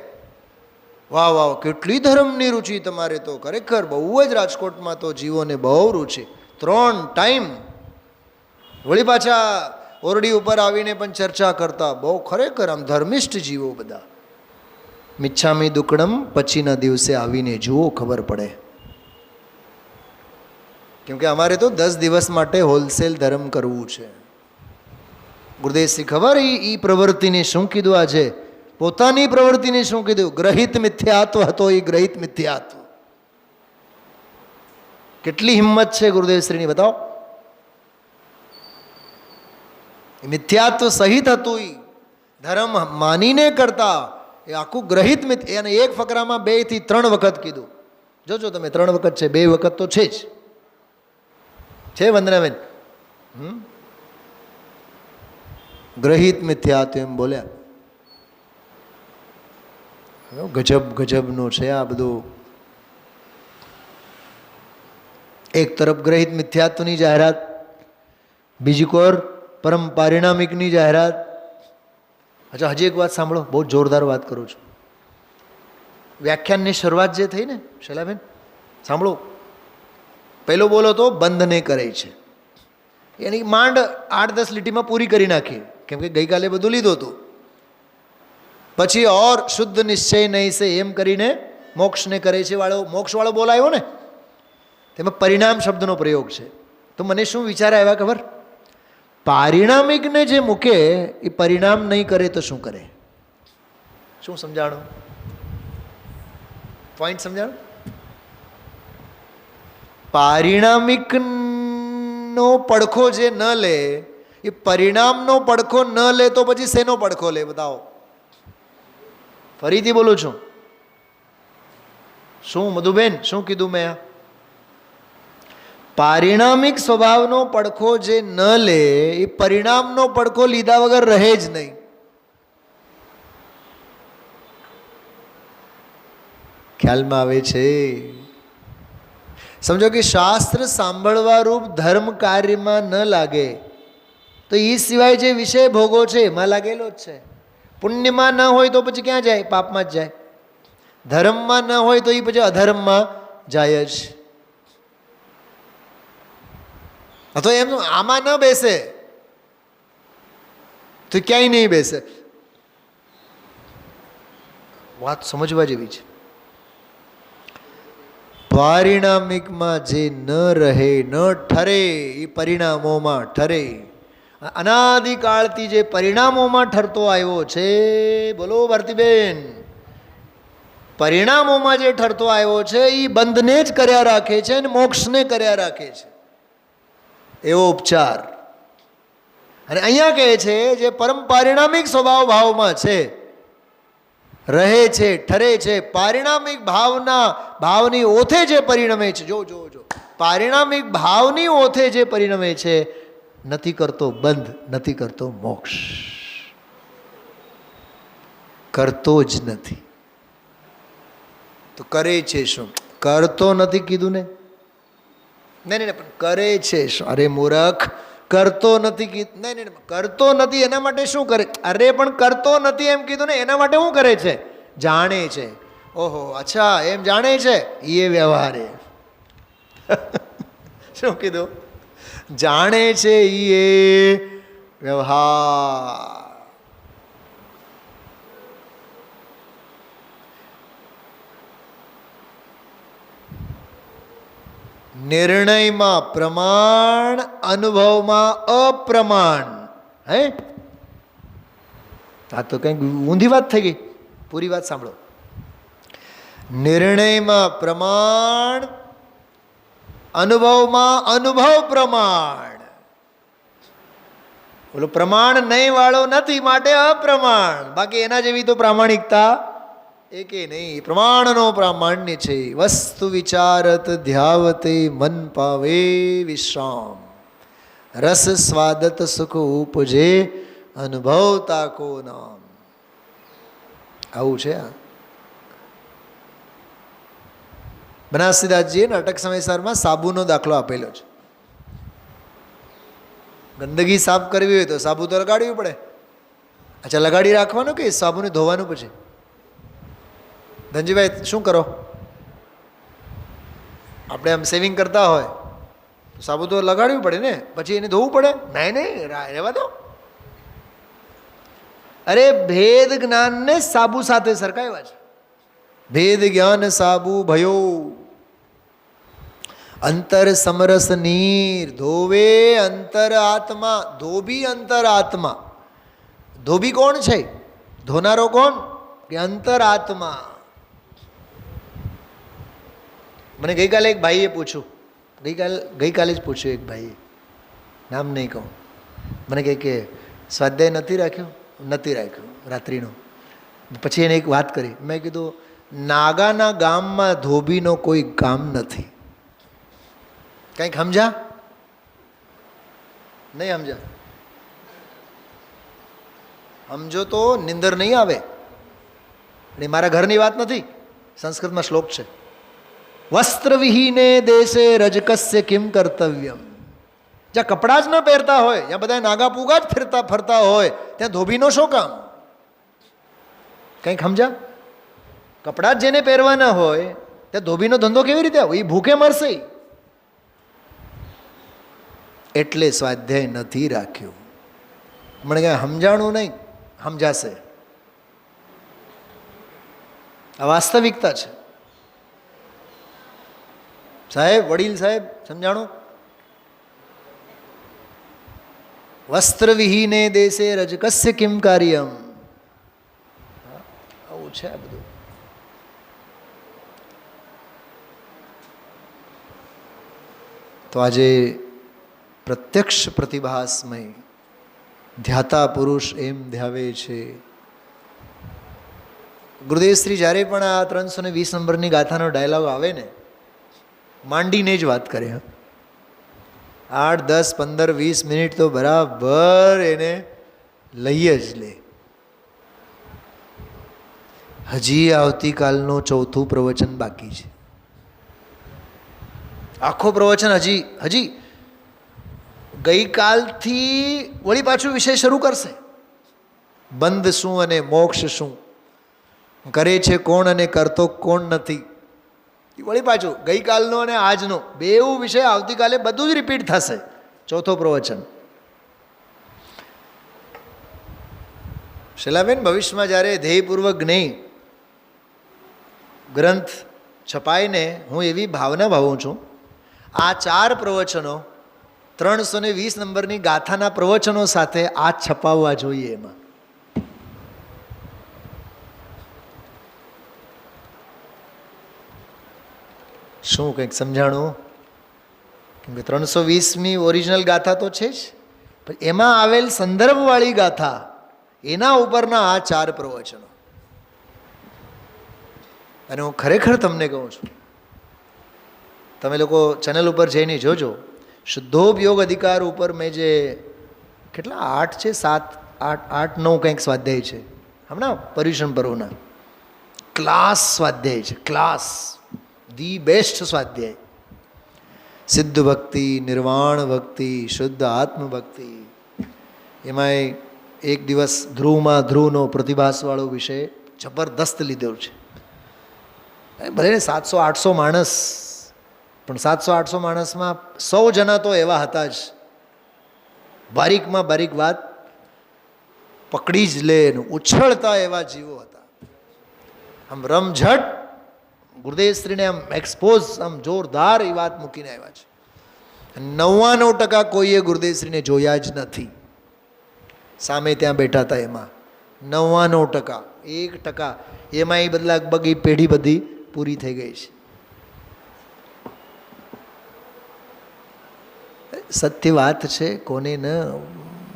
વાહ વાહ, કેટલી ધર્મની રુચિ તમારે તો. ખરેખર બહુ જ રાજકોટમાં તો જીવોને બહુ રુચિ. 3 ટાઈમ વળી પાછા ઓરડી ઉપર આવીને પણ ચર્ચા કરતા. બહુ ખરેખર આમ ધર્મિષ્ઠ જીવો બધા. મિચ્છામી દુક્કડમ પછીના દિવસે આવીને જુઓ, ખબર પડે. કેમકે અમારે તો 10 દિવસ માટે હોલસેલ ધર્મ કરવું છે. ગુરુદેવશ્રી ખબર એ પ્રવૃત્તિને શું કીધું? આજે પોતાની પ્રવૃત્તિને શું કીધું? ગ્રહિત મિથ્યાત્વ હતો. એ ગ્રહિત મિથ્યાત્વ. કેટલી હિંમત છે ગુરુદેવશ્રીની, બતાવો. મિથ્યાત્વ સહિત હતું. એ ધર્મ માનીને કરતા એ આખું ગ્રહિત મિથ્યા. અને એક ફકરામાં 2 થી 3 વખત કીધું. જોજો તમે, 3 વખત છે, 2 વખત તો છે જ. છે વંદનાબેન? ગ્રહિત મિથ્યાત્વ એમ બોલ્યા. ગજબ ગજબનું છે આ બધું. એક તરફ ગ્રહિત મિથ્યાત્વની જાહેરાત, બીજી કોર પરમ પારિણામિકની જાહેરાત. અચ્છા, હજી એક વાત સાંભળો, બહુ જોરદાર વાત કરું છું. વ્યાખ્યાનની શરૂઆત જે થઈ ને શૈલાબેન, સાંભળો. પહેલો બોલો તો બંધને કરે છે, એની માંડ 8-10 લીટીમાં પૂરી કરી નાખી, કેમ કે ગઈકાલે બધું લીધું હતું. પછી ઓર શુદ્ધ નિશ્ચય નહીં છે એમ કરીને મોક્ષને કરે છે વાળો, મોક્ષવાળો બોલાયો ને, તેમાં પરિણામ શબ્દનો પ્રયોગ છે. તો મને શું વિચાર આવ્યા ખબર? પારિણામિકને જે મૂકે એ પરિણામ નહીં કરે તો શું કરે? શું સમજાણું? પોઈન્ટ સમજાણું? પારિણામિકનો પડખો જે ન લે એ પરિણામનો પડખો ન લે તો પછી શેનો પડખો લે? બતાવો. ફરીથી બોલું છું. શું મધુબેન, શું કીધું મેં? પારિણામિક સ્વભાવનો પડખો જે ન લે એ પરિણામનો પડખો લીધા વગર રહે જ નહીં. ખ્યાલમાં આવે છે? સમજો કે શાસ્ત્ર સાંભળવા રૂપ ધર્મ કાર્યમાં ન લાગે તો એ સિવાય જે વિષય ભોગો છે એમાં લાગેલો જ છે. પુણ્યમાં ન હોય તો પછી ક્યાં જાય? પાપમાં જ જાય. ધર્મમાં ન હોય તો એ પછી અધર્મમાં જાય જ. તો એમ આમાં ન બેસે તો ક્યાંય નહીં બેસે. વાત સમજવા જેવી છે. પારિણામિકમાં જે ન રહે, ન ઠરે, એ પરિણામોમાં ઠરે. અનાદિકાળથી જે પરિણામોમાં ઠરતો આવ્યો છે, બોલો ભારતીબેન, પરિણામોમાં જે ઠરતો આવ્યો છે એ બંધને જ કર્યા રાખે છે અને મોક્ષને કર્યા રાખે છે. એવો ઉપચાર. અને અહીંયા કહે છે જે પરમ પારિણામિક સ્વભાવ ભાવમાં છે, રહે છે, ઠરે છે, પારિણામિક ભાવની ઓથે જે પરિણમે છે. જો જો જો, પારિણામિક ભાવની ઓથે જે પરિણમે છે, નથી કરતો બંધ, નથી કરતો મોક્ષ, કરતો જ નથી. તો કરે છે શું? કરતો નથી કીધું ને? નહીં, પણ કરે છે શું? અરે મૂર્ખ, કરતો નથી કીધું. નહીં, કરતો નથી એના માટે શું કરે? અરે પણ કરતો નથી એમ કીધું ને, એના માટે શું કરે છે? જાણે છે. ઓહો, અચ્છા, એમ જાણે છે, એ વ્યવહાર. શું કીધું? જાણે છે એ વ્યવહાર. નિર્ણયમાં પ્રમાણ, અનુભવમાં અપ્રમાણ. હે, આ તો કંઈક ઊંધી વાત થઈ ગઈ. પૂરી વાત સાંભળો. નિર્ણયમાં પ્રમાણ, અનુભવમાં અનુભવ પ્રમાણ. બોલો, પ્રમાણ નહીં વાળો નથી માટે અપ્રમાણ. બાકી એના જેવી તો પ્રામાણિકતા એકે નહીં. પ્રમાણનો પ્રામાણ્ય છે. વસ્તુ વિચારત ધ્યાવતે મન પાવે વિશ્રામ, રસ સ્વાદત સુખ ઉપજે અનુભવતા કો નામ. આવું છે. બનાસદાસજીએ નાટક સમયસરમાં સાબુનો દાખલો આપેલો છે. ગંદગી સાફ કરવી હોય તો સાબુ તો લગાડવી પડે. અચ્છા, લગાડી રાખવાનું કે સાબુને ધોવાનું? પછી ધનજીભાઈ શું કરો? આપણે આમ સેવિંગ કરતા હોય તો સાબુ તો લગાડવી પડે ને, પછી એને ધોવું પડે? નહીં, રહેવા દો. અરે, ભેદ જ્ઞાનને સાબુ સાથે સરખાવ્યા છે. ભેદ જ્ઞાન સાબુ ભયો, અંતર સમરસ નીર ધોવે અંતર આત્મા. ધોબી અંતર આત્મા. ધોબી કોણ છે? ધોનારો કોણ? કે અંતરાત્મા. મને ગઈકાલે એક ભાઈએ પૂછ્યું, ગઈકાલે જ પૂછ્યું એક ભાઈએ, નામ નહીં કહું. મને કહે કે સ્વાધ્યાય નથી રાખ્યો? નથી રાખ્યો રાત્રિનો. પછી એને એક વાત કરી. મેં કીધું નાગાના ગામમાં ધોબીનો કોઈ ગામ નથી. કંઈક સમજા? નહીં સમજા? સમજો તો નિંદર નહીં આવે. એ મારા ઘરની વાત નથી, સંસ્કૃતમાં શ્લોક છે. વસ્ત્રવિહીને દેશે રજકસ્ય કિમ કર્તવ્યમ. જ્યાં કપડાં જ ન પહેરતા હોય, જ્યાં બધા નાગા પૂગા જ ફરતા હોય, ત્યાં ધોબીનો શું કામ? કંઈક સમજા? કપડાં જ જેને પહેરવાના હોય ત્યાં ધોબીનો ધંધો કેવી રીતે આવે? એ ભૂખે મરશે. એટલે સ્વાધ્યાય નથી રાખ્યો. મને કંઈ સમજાણું નહીં, સમજાશે. આ વાસ્તવિકતા છે સાહેબ, વડીલ સાહેબ, સમજાણું? વસ્ત્રવિહીને દેશે રજકસ્ય કિમ કાર્યમ. આવું છે આ બધું. તો આજે પ્રત્યક્ષ પ્રતિભાસમય ધ્યાતા પુરુષ એમ ધ્યાવે છે. ગુરુદેવશ્રી જ્યારે પણ આ 320 નંબરની ગાથાનો ડાયલોગ આવે ને, માંડીને જ વાત કરે. 8, 10, 15, 20 મિનિટ તો બરાબર એને લઈએ જ લે. હજી આવતીકાલનું ચોથું પ્રવચન બાકી છે. આખો પ્રવચન હજી ગઈકાલથી વળી પાછું વિષય શરૂ કરશે. બંધ શું અને મોક્ષ શું, કરે છે કોણ અને કરતો કોણ નથી. વળી પાછું ગઈકાલનો અને આજનો બેઉ વિષય આવતીકાલે બધું જ રિપીટ થશે. ચોથો પ્રવચન. શૈલાબેન, ભવિષ્યમાં જ્યારે ધ્યેયપૂર્વક જ્ઞેય ગ્રંથ છપાઈને હું એવી ભાવના ભાવું છું, આ 4 પ્રવચનો 320 નંબરની ગાથાના પ્રવચનો સાથે આ છપાવવા જોઈએ. એમાં શું કંઈક સમજાણું? કેમ કે 320મી ઓરિજિનલ ગાથા તો છે જ, પણ એમાં આવેલ સંદર્ભવાળી ગાથા, એના ઉપરના આ 4 પ્રવચનો. અને હું ખરેખર તમને કહું છું, તમે લોકો ચેનલ ઉપર જઈને જોજો, શુદ્ધોપયોગ અધિકાર ઉપર મેં જે કેટલા 8 છે, 7, 8, 9 કંઈક સ્વાધ્યાય છે હમણાં પર્યુષણ પર્વના. ક્લાસ સ્વાધ્યાય છે, ક્લાસ, ધી બેસ્ટ સ્વાધ્યાય. સિદ્ધ ભક્તિ, નિર્વાણ ભક્તિ, શુદ્ધ આત્મભક્તિ. એમાંય એક દિવસ ધ્રુવમાં ધ્રુવનો પ્રતિભાસવાળો વિષય જબરદસ્ત લીધો છે. ભલે 700-800 માણસ, પણ 700-800 માણસમાં 100 જણા તો એવા હતા જ, બારીકમાં બારીક વાત પકડી જ લે, ઉછળતા એવા જીવો હતા. આમ રમઝટ ગુરુદેવશ્રીને આમ એક્સપોઝ, આમ જોરદાર એ વાત મૂકીને આવ્યા છે. 99% કોઈએ ગુરુદેવશ્રીને જોયા જ નથી. સામે ત્યાં બેઠા હતા એમાં 99%, 1% એમાં એ બદલા લગભગ એ પેઢી બધી પૂરી થઈ ગઈ છે. સત્ય વાત છે, કોને ન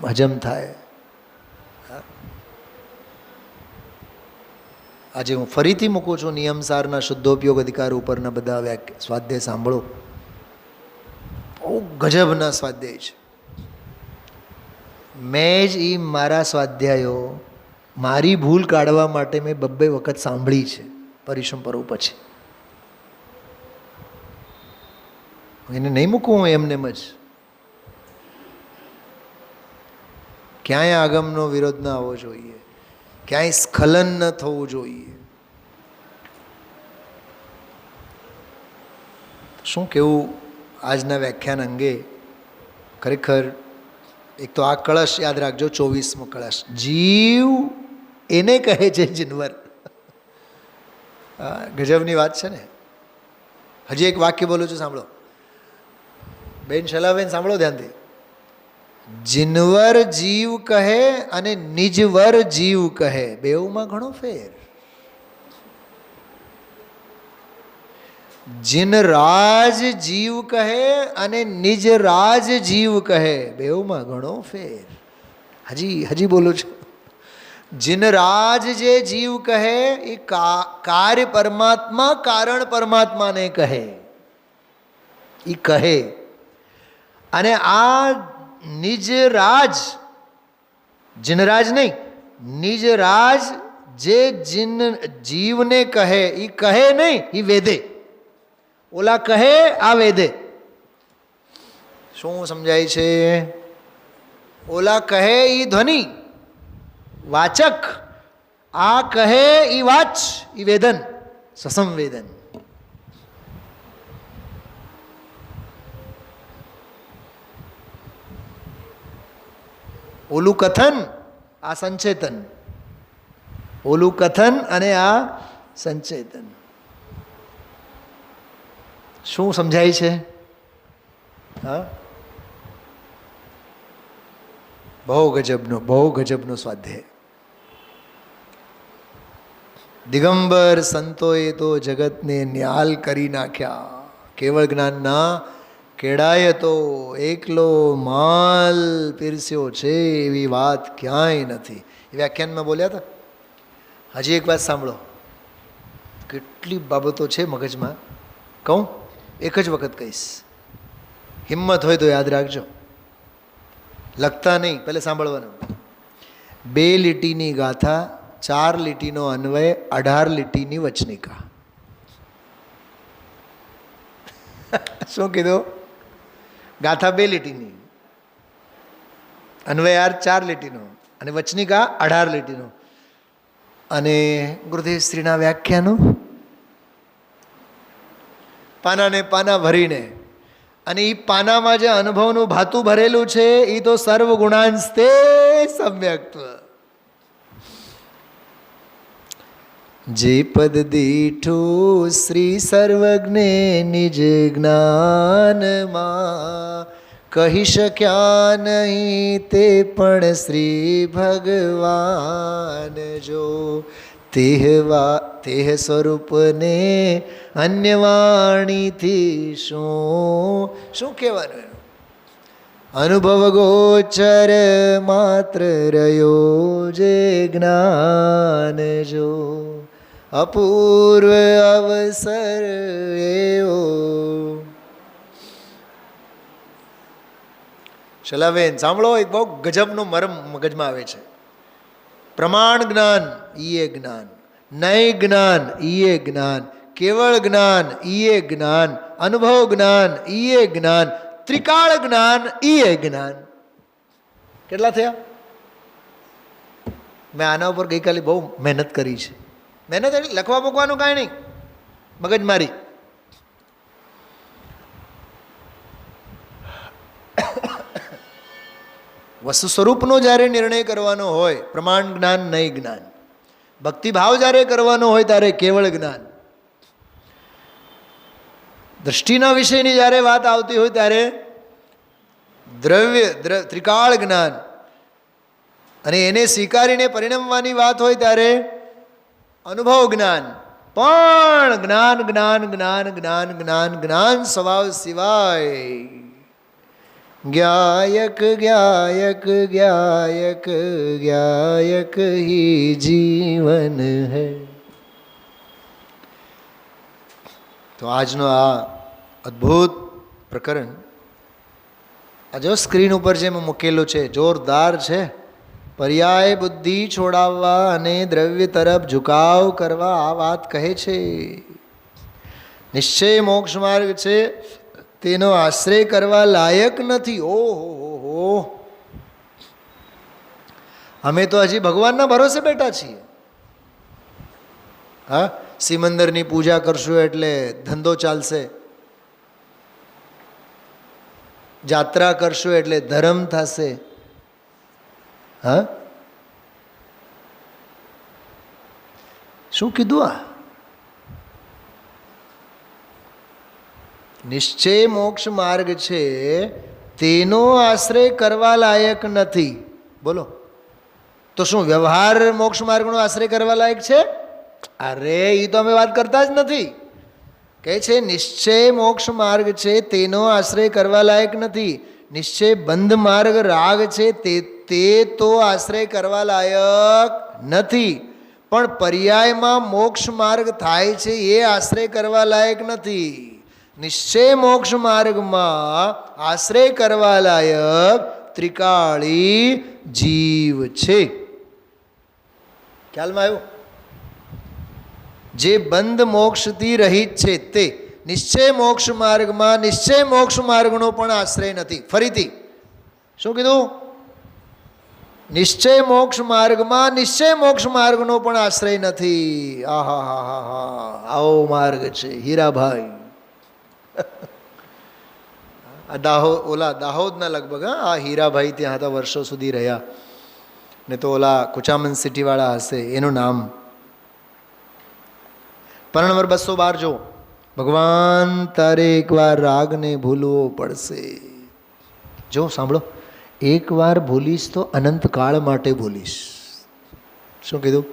હજમ થાય. આજે હું ફરીથી મૂકું છું, નિયમસારના શુદ્ધોપયોગ અધિકાર ઉપરના બધા સ્વાધ્યાય સાંભળો. બહુ ગજબના સ્વાધ્યાય છે. મેં જ એ મારા સ્વાધ્યાયો મારી ભૂલ કાઢવા માટે મેં 2 વખત સાંભળી છે પર્યુષણ પર્વ પછી. એને નહીં મૂકવું હું એમને જ. ક્યાંય આગમનો વિરોધ ન આવવો જોઈએ, ક્યાંય સ્ખલન ન થવું જોઈએ. શું કહેવું આજના વ્યાખ્યાન અંગે? ખરેખર એક તો આ કળશ યાદ રાખજો, 24મો કળશ. જીવ એને કહે છે જીનવર. ગજબની વાત છે ને. હજી એક વાક્ય બોલું છું, સાંભળો બેન, શૈલાબેન સાંભળો ધ્યાનથી. જીનવર જીવ કહે અને નિજવર જીવ કહે, બેઉમાં ઘણો ફેર. જીન રાજ જીવ કહે અને નિજ રાજ જીવ કહે, બેઉમાં ઘણો ફેર. હજી બોલું છું. જીન રાજ જે જીવ કહે એ કાર્ય પરમાત્મા કારણ પરમાત્માને કહે, એ કહે. અને આ નિજ રાજ, જીનરાજ નહીં, નિજ રાજ જે જીવને કહે, એ કહે નહીં, એ વેદે. ઓલા કહે, આ વેદે. શું સમજાય છે? ઓલા કહે એ ધ્વનિ વાચક, આ કહે એ વાચ, એ વેદન, સસંવેદન. ઓલું કથન, આ સંચેતન. ઓલું કથન અને આ સંચેતન. શું સમજાય છે? હા, બહુ ગજબનો સ્વાધ્યાય. દિગંબર સંતોએ તો જગતને ન્યાલ કરી નાખ્યા. કેવળ જ્ઞાનના કેળાય તો એકલો માલ પીરસ્યો છે એવી વાત ક્યાંય નથી. એ વ્યાખ્યાનમાં બોલ્યા હતા. હજી એક વાત સાંભળો, કેટલી બાબતો છે મગજમાં. કહું? એક જ વખત કહીશ, હિંમત હોય તો યાદ રાખજો. લખતા નહીં, પહેલે સાંભળવાનું. 2 લીટીની ગાથા, 4 લીટીનો અન્વય, 18 લીટીની વચનિકા. શું કીધું? ગાથા 2 લીટીની, અન્વય 4 લીટીનો અને વચનિકા 18 લીટીનો. અને ગુરુદેવ શ્રીના વ્યાખ્યાનો પાનાને પાના ભરીને, અને એ પાનામાં જે અનુભવનું ભાતું ભરેલું છે એ તો સર્વગુણાંસ્તે સમ્યક્ત્વ. જે પદ દીઠું શ્રી સર્વજ્ઞે નિજ જ્ઞાનમાં, કહી શક્યા નહીં તે પણ શ્રી ભગવાન. જો તેહ સ્વરૂપને અન્ય વાણીથી શું કહેવાનું? એનું અનુભવ ગોચર માત્ર રહ્યો જે જ્ઞાન. જો અપૂર્વ અવસર એવો. શલાબેન સાંભળો, એક બહુ ગજબનો મરમ મગજમાં આવે છે. પ્રમાણ જ્ઞાન ઈએ જ્ઞાન, નય જ્ઞાન ઈએ જ્ઞાન, કેવળ જ્ઞાન ઈએ જ્ઞાન, અનુભવ જ્ઞાન ઈએ જ્ઞાન, ત્રિકાળ જ્ઞાન ઈએ જ્ઞાન. કેટલા થયા? મેં આના ઉપર ગઈકાલે બહુ મહેનત કરી છે. મહેનત એટલે લખવા મૂકવાનું કાંઈ નહીં, મગજમારી. વસ્તુ સ્વરૂપનો જ્યારે નિર્ણય કરવાનો હોય પ્રમાણ જ્ઞાન, નય જ્ઞાન. ભક્તિભાવ જ્યારે કરવાનો હોય ત્યારે કેવળ જ્ઞાન. દૃષ્ટિના વિષયની જ્યારે વાત આવતી હોય ત્યારે ત્રિકાળ જ્ઞાન, અને એને સ્વીકારીને પરિણમવાની વાત હોય ત્યારે અનુભવ જ્ઞાન. પણ જ્ઞાન જ્ઞાન જ્ઞાન જ્ઞાન જ્ઞાન જ્ઞાન સ્વભાવ સિવાય જ્ઞાયક જ્ઞાયક જ્ઞાયક જ્ઞાયક હી જીવન હૈ. તો આજનો આ અદ્ભુત પ્રકરણ આ જો સ્ક્રીન ઉપર જે મૂકેલું છે, જોરદાર છે. પર્યાય બુદ્ધિ છોડાવવા અને દ્રવ્ય તરફ ઝુકાવ કરવા આ વાત કહે છે. નિશ્ચય મોક્ષ માર્ગ છે, તેનો આશ્રય કરવા લાયક નથી. ઓહો, અમે તો હજી ભગવાનના ભરોસે બેઠા છીએ. હા, સિમંદરની પૂજા કરશું એટલે ધંધો ચાલશે, જાત્રા કરશું એટલે ધર્મ થશે. હા, શું કીધું? આ નિશ્ચય મોક્ષ માર્ગ છે, તેનો આશ્રય કરવા લાયક નથી. બોલો, તો શું વ્યવહાર મોક્ષ માર્ગનો આશ્રય કરવા લાયક છે? અરે એ તો અમે વાત કરતા જ નથી કહે છે નિશ્ચય મોક્ષ માર્ગ છે તેનો આશ્રય કરવા લાયક નથી. નિશ્ચય બંધ માર્ગ રાગ છે તે તો આશ્રય કરવા લાયક નથી. પણ પર્યાયમાં મોક્ષ માર્ગ થાય છે એ આશ્રય કરવા લાયક નથી. નિશ્ચય મોક્ષ માર્ગમાં આશ્રય કરવા લાયક ત્રિકાળી જીવ છે. ખ્યાલમાં આવ્યું? જે બંધ મોક્ષથી રહિત છે તે નિશ્ચય મોક્ષ માર્ગમાં નિશ્ચય મોક્ષ માર્ગનો પણ આશ્રય નથી. ફરીથી શું કીધું? નિશ્ચય મોક્ષ માર્ગમાં નિશ્ચય મોક્ષ માર્ગનો પણ આશ્રય નથી. આહા હા હા હા, આવો માર્ગ છે હીરાભાઈ. આ દાહોદના લગભગ, આ હીરાભાઈ ત્યાં હતા, વર્ષો સુધી રહ્યા. ને તો ઓલા કુચામન સિટીવાળા હશે એનું નામ. પણ નંબર 212 જો, ભગવાન તારે એકવાર રાગને ભૂલવો પડશે. જો સાંભળો, એકવાર ભૂલીશ તો અનંતકાળ માટે ભૂલીશ. શું કીધું?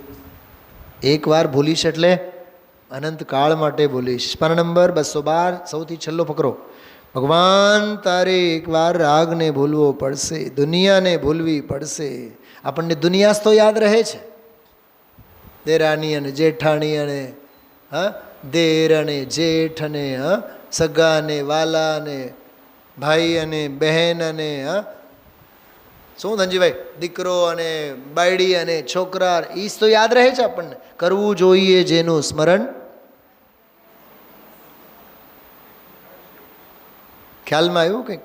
એકવાર ભૂલીશ એટલે અનંતકાળ માટે ભૂલીશ. પણ નંબર 212 સૌથી છેલ્લો ફકરો. ભગવાન તારે એકવાર રાગને ભૂલવો પડશે, દુનિયાને ભૂલવી પડશે. આપણને દુનિયા તો યાદ રહે છે, દેરાણી અને જેઠાણી અને દેર અને જેઠ અને સગા અને વાલા અને ભાઈ અને બહેન અને શું ધનજીભાઈ, દીકરો અને બાયડી અને છોકરા, એ તો યાદ રહે છે આપણને. કરવું જોઈએ જેનું સ્મરણ. ખ્યાલમાં આવ્યું કંઈક?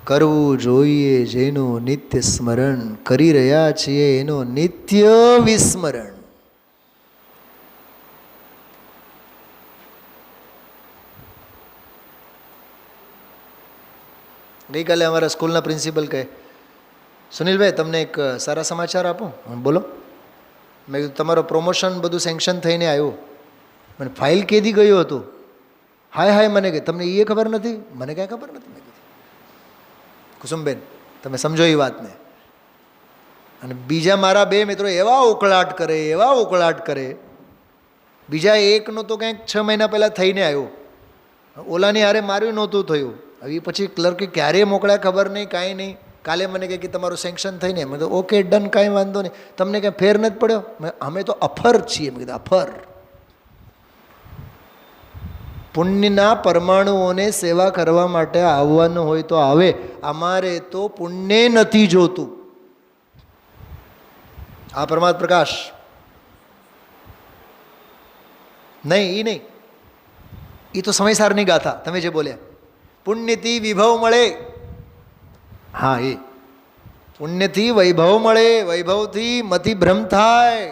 કરવું જોઈએ જેનું નિત્ય સ્મરણ, કરી રહ્યા છીએ એનો નિત્ય વિસ્મરણ. ગઈકાલે અમારા સ્કૂલના પ્રિન્સિપલ કહે, સુનિલભાઈ તમને એક સારા સમાચાર આપું. બોલો. મેં કીધું તમારો પ્રમોશન બધું સેન્કશન થઈને આવ્યું. મને ફાઇલ કેદી ગયું હતું? હાય હાય મને કે તમને એ ખબર નથી? મને કાંઈ ખબર નથી. મેં કીધું કુસુમબેન તમે સમજો એ વાતને. અને બીજા મારા 2 મિત્રો એવા ઉકળાટ કરે. બીજા એકનો તો કંઈક 6 મહિના પહેલાં થઈને આવ્યો, ઓલાની હારે મારું નહોતું થયું. હવે પછી ક્લર્કે ક્યારે મોકલ્યા ખબર નહીં, કાંઈ નહીં. કાલે મને કહે કે તમારું સેન્કશન થઈને. મેં તો ઓકે ડન, કાંઈ વાંધો નહીં. તમને કંઈ ફેર નથી પડ્યો? અમે તો અફર છીએ. મેં કીધું અફર. પુણ્યના પરમાણુઓને સેવા કરવા માટે આવવાનું હોય તો આવે. અમારે તો પુણ્ય નથી જોતું. આ પરમાત્મ પ્રકાશ નહીં, એ નહીં, એ તો સમયસારની ગાથા. તમે જે બોલ્યા પુણ્યથી વિભવ મળે, હા એ પુણ્યથી વૈભવ મળે, વૈભવથી મતિ ભ્રમ થાય.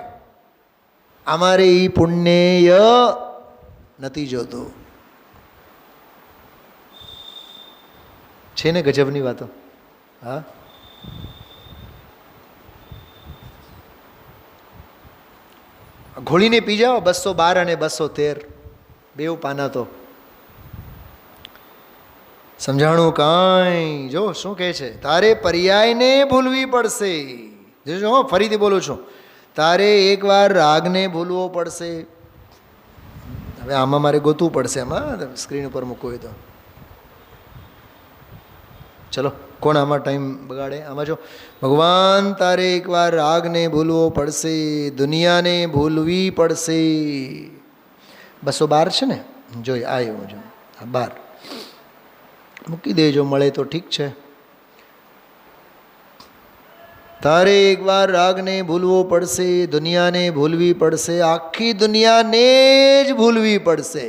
અમારે એ પુણ્ય નથી જોતો. છે ને ગજબની વાતો? હા, ઘોળીને પી જાઓ. 212 અને 213 બેઉ પાના તો સમજાણું કાંઈ. જો શું કહે છે, તારે પર્યાયને ભૂલવી પડશે. જો ફરીથી બોલું છું, તારે એકવાર રાગને ભૂલવો પડશે. હવે આમાં મારે ગોતવું પડશે, આમાં સ્ક્રીન ઉપર મૂકવું હોય તો. ચલો, કોણ આમાં ટાઈમ બગાડે? આમાં જો, ભગવાન તારે એકવાર રાગને ભૂલવો પડશે, દુનિયાને ભૂલવી પડશે. 212 છે ને? જોઈ આવ્યો જો 12 મૂકી દેજો, મળે તો ઠીક છે. તારે એકવાર રાગને ભૂલવો પડશે, દુનિયાને ભૂલવી પડશે, આખી દુનિયાને જ ભૂલવી પડશે.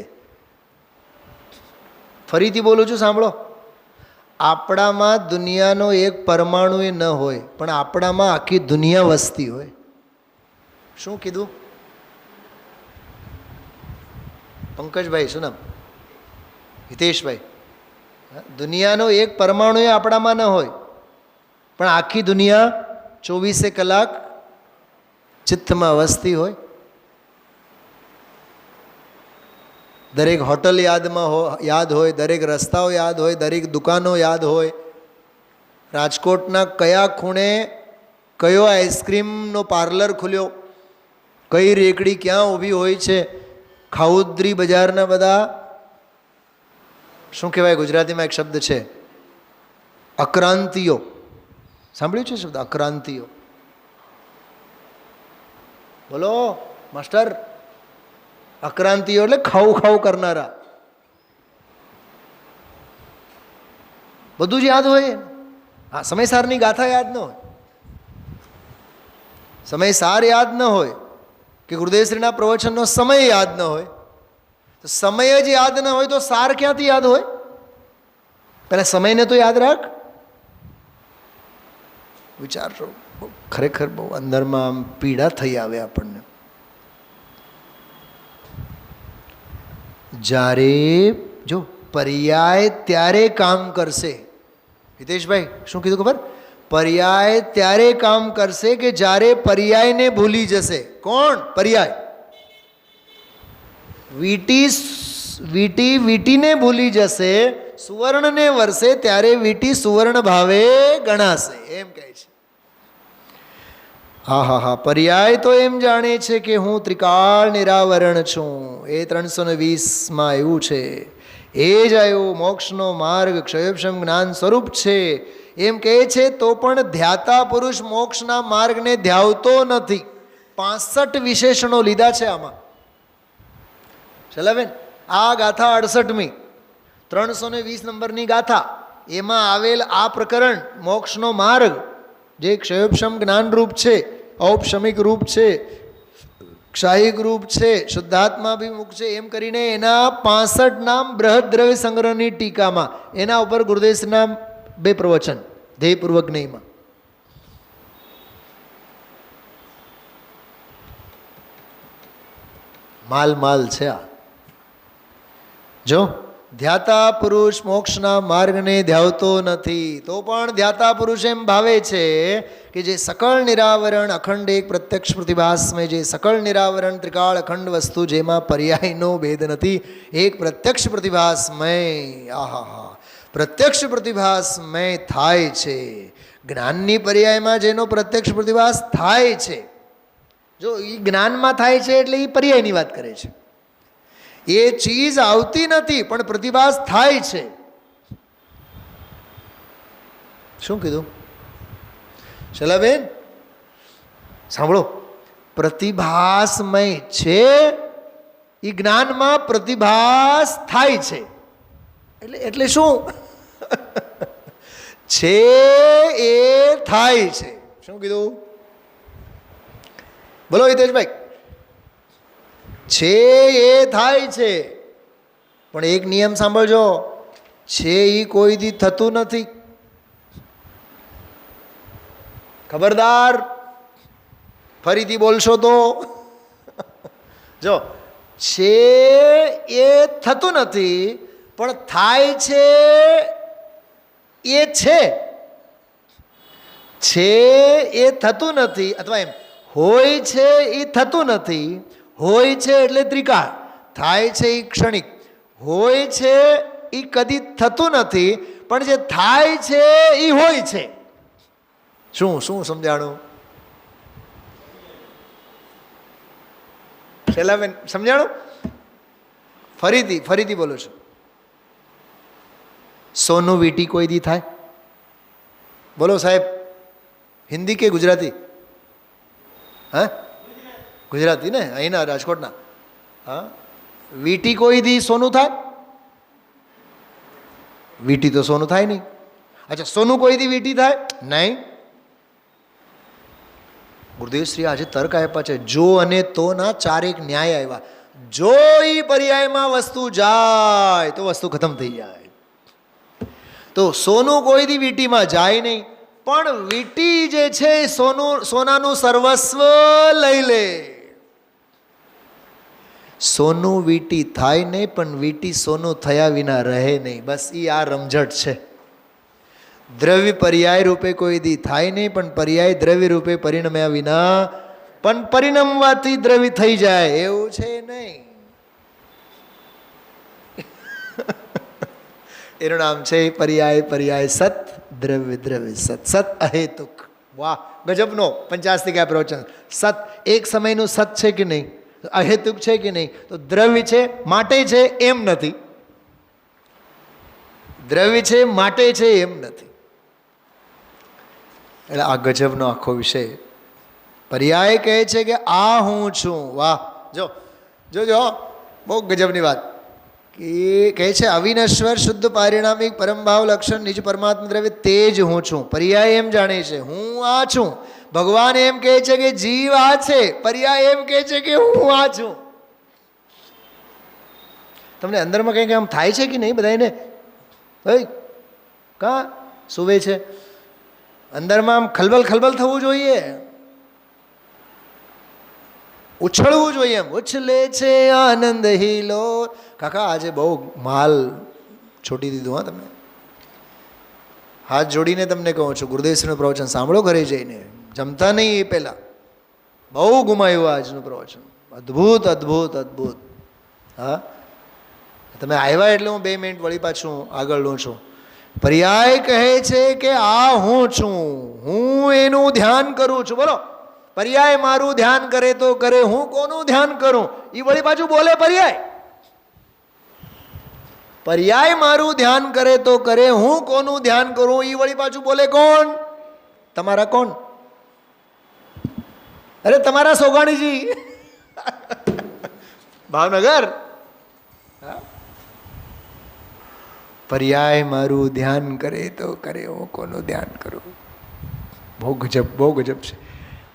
ફરીથી બોલું છું, સાંભળો. આપણામાં દુનિયાનો એક પરમાણુ એ ન હોય, પણ આપણામાં આખી દુનિયા વસતી હોય. શું કીધું પંકજભાઈ? શું નામ? હિતેશભાઈ. દુનિયાનો એક પરમાણુ એ આપણામાં ન હોય, પણ આખી દુનિયા 24 કલાક ચિત્તમાં વસતી હોય. દરેક હોટલ યાદ હોય, દરેક રસ્તાઓ યાદ હોય, દરેક દુકાનો યાદ હોય. રાજકોટના કયા ખૂણે કયો આઈસ્ક્રીમનો પાર્લર ખુલ્યો, કઈ રેકડી ક્યાં ઊભી હોય છે, ખાઉદ્રી બજારના બધા શું કહેવાય ગુજરાતીમાં એક શબ્દ છે અક્રાંતિઓ. સાંભળ્યું છે શબ્દ અક્રાંતિઓ? બોલો માસ્ટર. અક્રાંતિઓ એટલે ખાવું ખાવું કરનારા. બધું જ યાદ હોય. હા, સમયસારની ગાથા યાદ ન હોય, સમયસાર યાદ ન હોય કે ગુરુદેવશ્રીના પ્રવચનનો સમય યાદ ન હોય, તો સમય જ યાદ ન હોય તો સાર ક્યાંથી યાદ હોય? પહેલાં સમયને તો યાદ રાખ. વિચારજો, ખરેખર બહુ અંદરમાં આમ પીડા થઈ આવે આપણને. જ્યારે જો પર્યાય ત્યારે કામ કરશે. હિતેશભાઈ શું કીધું ખબર? પર્યાય ત્યારે કામ કરશે કે જ્યારે પર્યાયને ભૂલી જશે. કોણ પર્યાય? વીટીને ભૂલી જશે. સુવર્ણને વરસે ત્યારે વીટી સુવર્ણ ભાવે ગણાશે, એમ કહે છે. હા હા હા. પર્યાય તો એમ જાણે છે કે હું ત્રિકાળ નિરાવરણ છું. એ 320માં એવું છે. એ જ આવ્યો મોક્ષનો માર્ગ ક્ષયોપશમ જ્ઞાન સ્વરૂપ છે એમ કહે છે. તો પણ ધ્યાતા પુરુષ મોક્ષના માર્ગને ધ્યાવતો નથી. 65 વિશેષણો લીધા છે આમાં. ચલાવેન આ ગાથા 68મી 320 નંબરની ગાથા, એમાં આવેલ આ પ્રકરણ મોક્ષનો માર્ગ જે ક્ષયોપશમ જ્ઞાનરૂપ છે, ઔપશમિક રૂપ છે, ક્ષાયિક રૂપ છે, શુદ્ધાત્માભિમુખ છે, એમ કરીને એના 65 નામ બૃહદ દ્રવ્ય સંગ્રહની ટીકામાં એના ઉપર ગુરુદેવના 2 પ્રવચન ધ્યેયપૂર્વક નહીંમાં. માલ છે આ. જો ધ્યાતા પુરુષ મોક્ષના માર્ગને ધ્યાવતો નથી, તો પણ ધ્યાતા પુરુષ એમ ભાવે છે કે જે સકળ નિરાવરણ અખંડ એક પ્રત્યક્ષ પ્રતિભાસમય, જે સકળ નિરાવરણ ત્રિકાળ અખંડ વસ્તુ જેમાં પર્યાયનો ભેદ નથી, એક પ્રત્યક્ષ પ્રતિભાસમય. આહા, પ્રત્યક્ષ પ્રતિભાસમય થાય છે. જ્ઞાનની પર્યાયમાં જેનો પ્રત્યક્ષ પ્રતિભાસ થાય છે, જો એ જ્ઞાનમાં થાય છે એટલે એ પર્યાયની વાત કરે છે. એ ચીજ આવતી નથી પણ પ્રતિભાસ થાય છે. શું કીધું શલાબેન? સાંભળો, પ્રતિભાસમય છે એ જ્ઞાનમાં પ્રતિભાસ થાય છે એટલે શું છે? એ થાય છે. શું કીધું? બોલો હિતેશભાઈ. છે એ થાય છે, પણ એક નિયમ સાંભળજો, છે એ કોઈ દી થતું નથી. ખબરદાર, ફરીથી બોલશો તો. જો છે એ થતું નથી પણ થાય છે એ છે. છે એ થતું નથી, અથવા એમ હોય છે એ થતું નથી. હોય છે એટલે ત્રિકાળ, થાય છે એ ક્ષણિક, હોય છે એ કદી થતું નથી પણ જે થાય છે એ હોય છે. શું શું સમજાણું? શૈલાબેન સમજાણું? ફરીથી બોલું છું. સોનું વીટી કોઈ દી થાય? બોલો સાહેબ, હિન્દી કે ગુજરાતી? હા, ગુજરાતી ને, અહીંના રાજકોટના. હા, વીટી કોઈ દી સોનું થાય? વીટી તો સોનું થાય નહીં. અચ્છા, સોનું કોઈ દી વીટી થાય? નહીં. ગુરુદેવશ્રી આજે તર્ક આપ્યા છે, જો અને તો ના 4 એક ન્યાય આવ્યા. જો એ પર્યાયમાં વસ્તુ જાય તો વસ્તુ ખતમ થઈ જાય. તો સોનું કોઈ દી વીટીમાં જાય નહીં, પણ વીટી જે છે સોનાનું સર્વસ્વ લઈ લે. સોનું વીટી થાય નહીં પણ વીટી સોનું થયા વિના રહે નહીં. બસ એ આ રમઝટ છે. દ્રવ્ય પર્યાય રૂપે કોઈ દી થાય નહીં પણ પર્યાય દ્રવ્ય રૂપે પરિણમ્યા વિના પણ પરિણમવાથી દ્રવ્ય થઈ જાય એવું છે નહીં. એનું નામ છે પર્યાય સત, દ્રવ્ય સત. સત અહેતુક. વાહ, ગજબનો 85 પ્રવચન. સત એક સમયનું સત છે કે નહીં? અહેતુક છે કે નહીં? તો દ્રવ્ય છે માટે છે એમ નથી, દ્રવ્ય છે માટે છે એમ નથી. એટલે આ ગજબનો આખો વિષય. પર્યાય કહે છે કે આ હું છું. વાહ! જો બહુ ગજબની વાત. એ કહે છે અવિનશ્વર શુદ્ધ પારિણામિક પરમભાવ લક્ષણ નિજ પરમાત્મા દ્રવ્ય તે જ હું છું. પર્યાય એમ જાણે છે હું આ છું. ભગવાન એમ કહે છે કે જીવ આ છે, પર્યાય એમ કહે છે કે હું આ છું. તમને અંદરમાં કંઈક આમ થાય છે કે નહીં? બધાને કાં સુવે છે અંદરમાં આમ ખલબલ થવું જોઈએ, ઉછળવું જોઈએ. એમ ઉછલે છે આનંદ હિલો. કાકા આજે બહુ માલ છોડી દીધું. હા, તમે હાથ જોડીને તમને કહું છું, ગુરુદેવશ્રીનું પ્રવચન સાંભળો ઘરે જઈને. જમતા નહીં એ પહેલાં. બહુ ગુમાયું આજનું પ્રવચન. અદ્ભુત અદ્ભુત અદ્ભુત. હા, તમે આવ્યા એટલે હું 2 મિનિટ વળી પાછું આગળ લઉં છું. પર્યાય કહે છે કે આ હું છું, હું એનું ધ્યાન કરું છું. બોલો, પર્યાય મારું ધ્યાન કરે તો કરે, હું કોનું ધ્યાન કરું? એ વળી પાછું બોલે પર્યાય. પર્યાય મારું ધ્યાન કરે તો કરે, હું કોનું ધ્યાન કરું? એ વળી પાછું બોલે કોણ? તમારા કોણ? અરે તમારા સોગાણીજી ભાવનગર. પર્યાય મારું ધ્યાન કરે તો કરે, હું કોનું ધ્યાન કરું? બહુ ગજબ છે.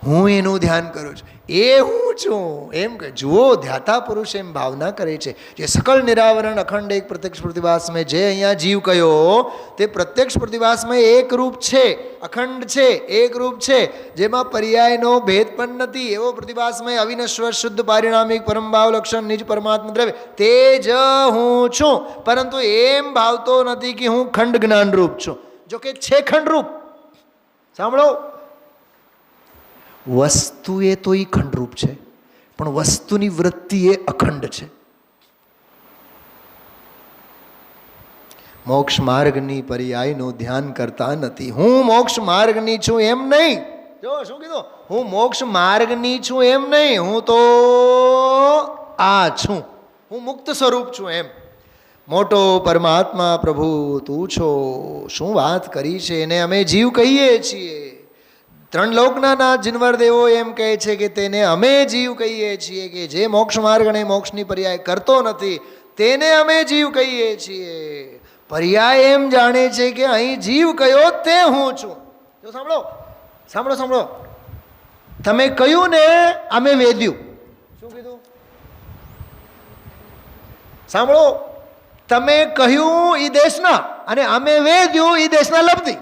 હું એનું ધ્યાન કરું છું, એ હું છું એમ કે જુઓ. ધ્યાતા પુરુષ એમ ભાવના કરે છે જે સકલ નિરાવરણ અખંડ એક પ્રત્યક્ષ પ્રતિભાસમય, જે અહીંયા જીવ કયો તે પ્રત્યક્ષ પ્રતિભાસમય એક રૂપ છે, અખંડ છે, એક રૂપ છે, જેમાં પર્યાયનો ભેદ પણ નથી. એવો પ્રતિભાસમય અવિનશ્વર શુદ્ધ પારિણામિક પરમભાવ લક્ષણ નિજ પરમાત્મા દ્રવ્ય તે જ હું છું. પરંતુ એમ ભાવતો નથી કે હું ખંડ જ્ઞાન રૂપ છું. જો કે છે ખંડ રૂપ. સાંભળો, વસ્તુ એ તો એ ખંડરૂપ છે, પણ વસ્તુની વૃત્તિ એ અખંડ છે. મોક્ષ માર્ગની પર્યાયનું ધ્યાન કરતા નથી. હું મોક્ષ માર્ગની છું એમ નહીં. જો શું કીધું? હું મોક્ષ માર્ગની છું એમ નહીં, હું તો આ છું, હું મુક્ત સ્વરૂપ છું એમ. મોટો પરમાત્મા પ્રભુ તું છો. શું વાત કરી છે! એને અમે જીવ કહીએ છીએ. 3 લોકના નાથ જીનવર દેવો એમ કહે છે કે તેને અમે જીવ કહીએ છીએ, કે જે મોક્ષ માર્ગ અને મોક્ષની પર્યાય કરતો નથી તેને અમે જીવ કહીએ છીએ. પર્યાય એમ જાણે છે કે અહીં જીવ કયો તે હું છું. જો સાંભળો, તમે કહ્યું ને અમે વેદ્યું. શું કીધું? સાંભળો, તમે કહ્યું એ દેશના અને અમે વેદ્યું એ દેશના લબ્ધી.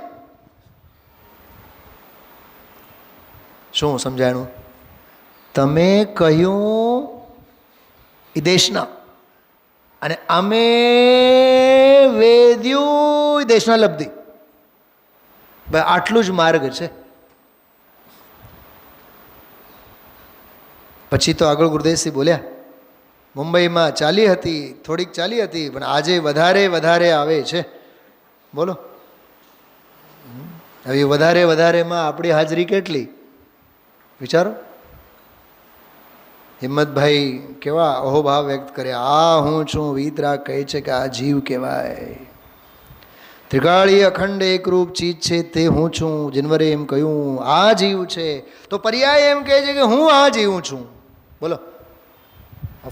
શું સમજાણું? તમે કહ્યું એ દેશના અને અમે વેદ્યું એ દેશના લબ્ધી. ભાઈ આટલું જ માર્ગ છે. પછી તો આગળ ગુરુદેવસિંહ બોલ્યા, મુંબઈમાં ચાલી હતી, થોડીક ચાલી હતી, પણ આજે વધારે આવે છે. બોલો, હવે વધારેમાં આપણી હાજરી કેટલી? વિચારો. હિંમતભાઈ કેવા અહોભાવ વ્યક્ત કરે, આ હું છું. વીતરાગ કહે છે કે આ જીવ કહેવાય. ત્રિકાળી અખંડ એકરૂપ ચીજ છે તે હું છું. જીનવરે એમ કહ્યું આ જીવ છે, તો પર્યાય એમ કહે છે કે હું આ જીવ છું. બોલો,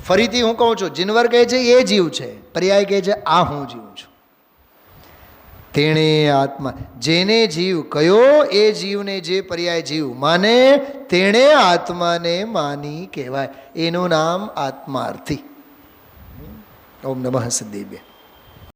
ફરીથી હું કહું છું, જીનવર કહે છે એ જીવ છે, પર્યાય કહે છે આ હું જીવ છું. તેણે આત્મા, જેને જીવ કયો એ જીવને જે પર્યાય જીવ માને તેણે આત્માને માની કહેવાય. એનું નામ આત્માર્થી. ઓમ નમઃ સિદ્ધેભ્યઃ.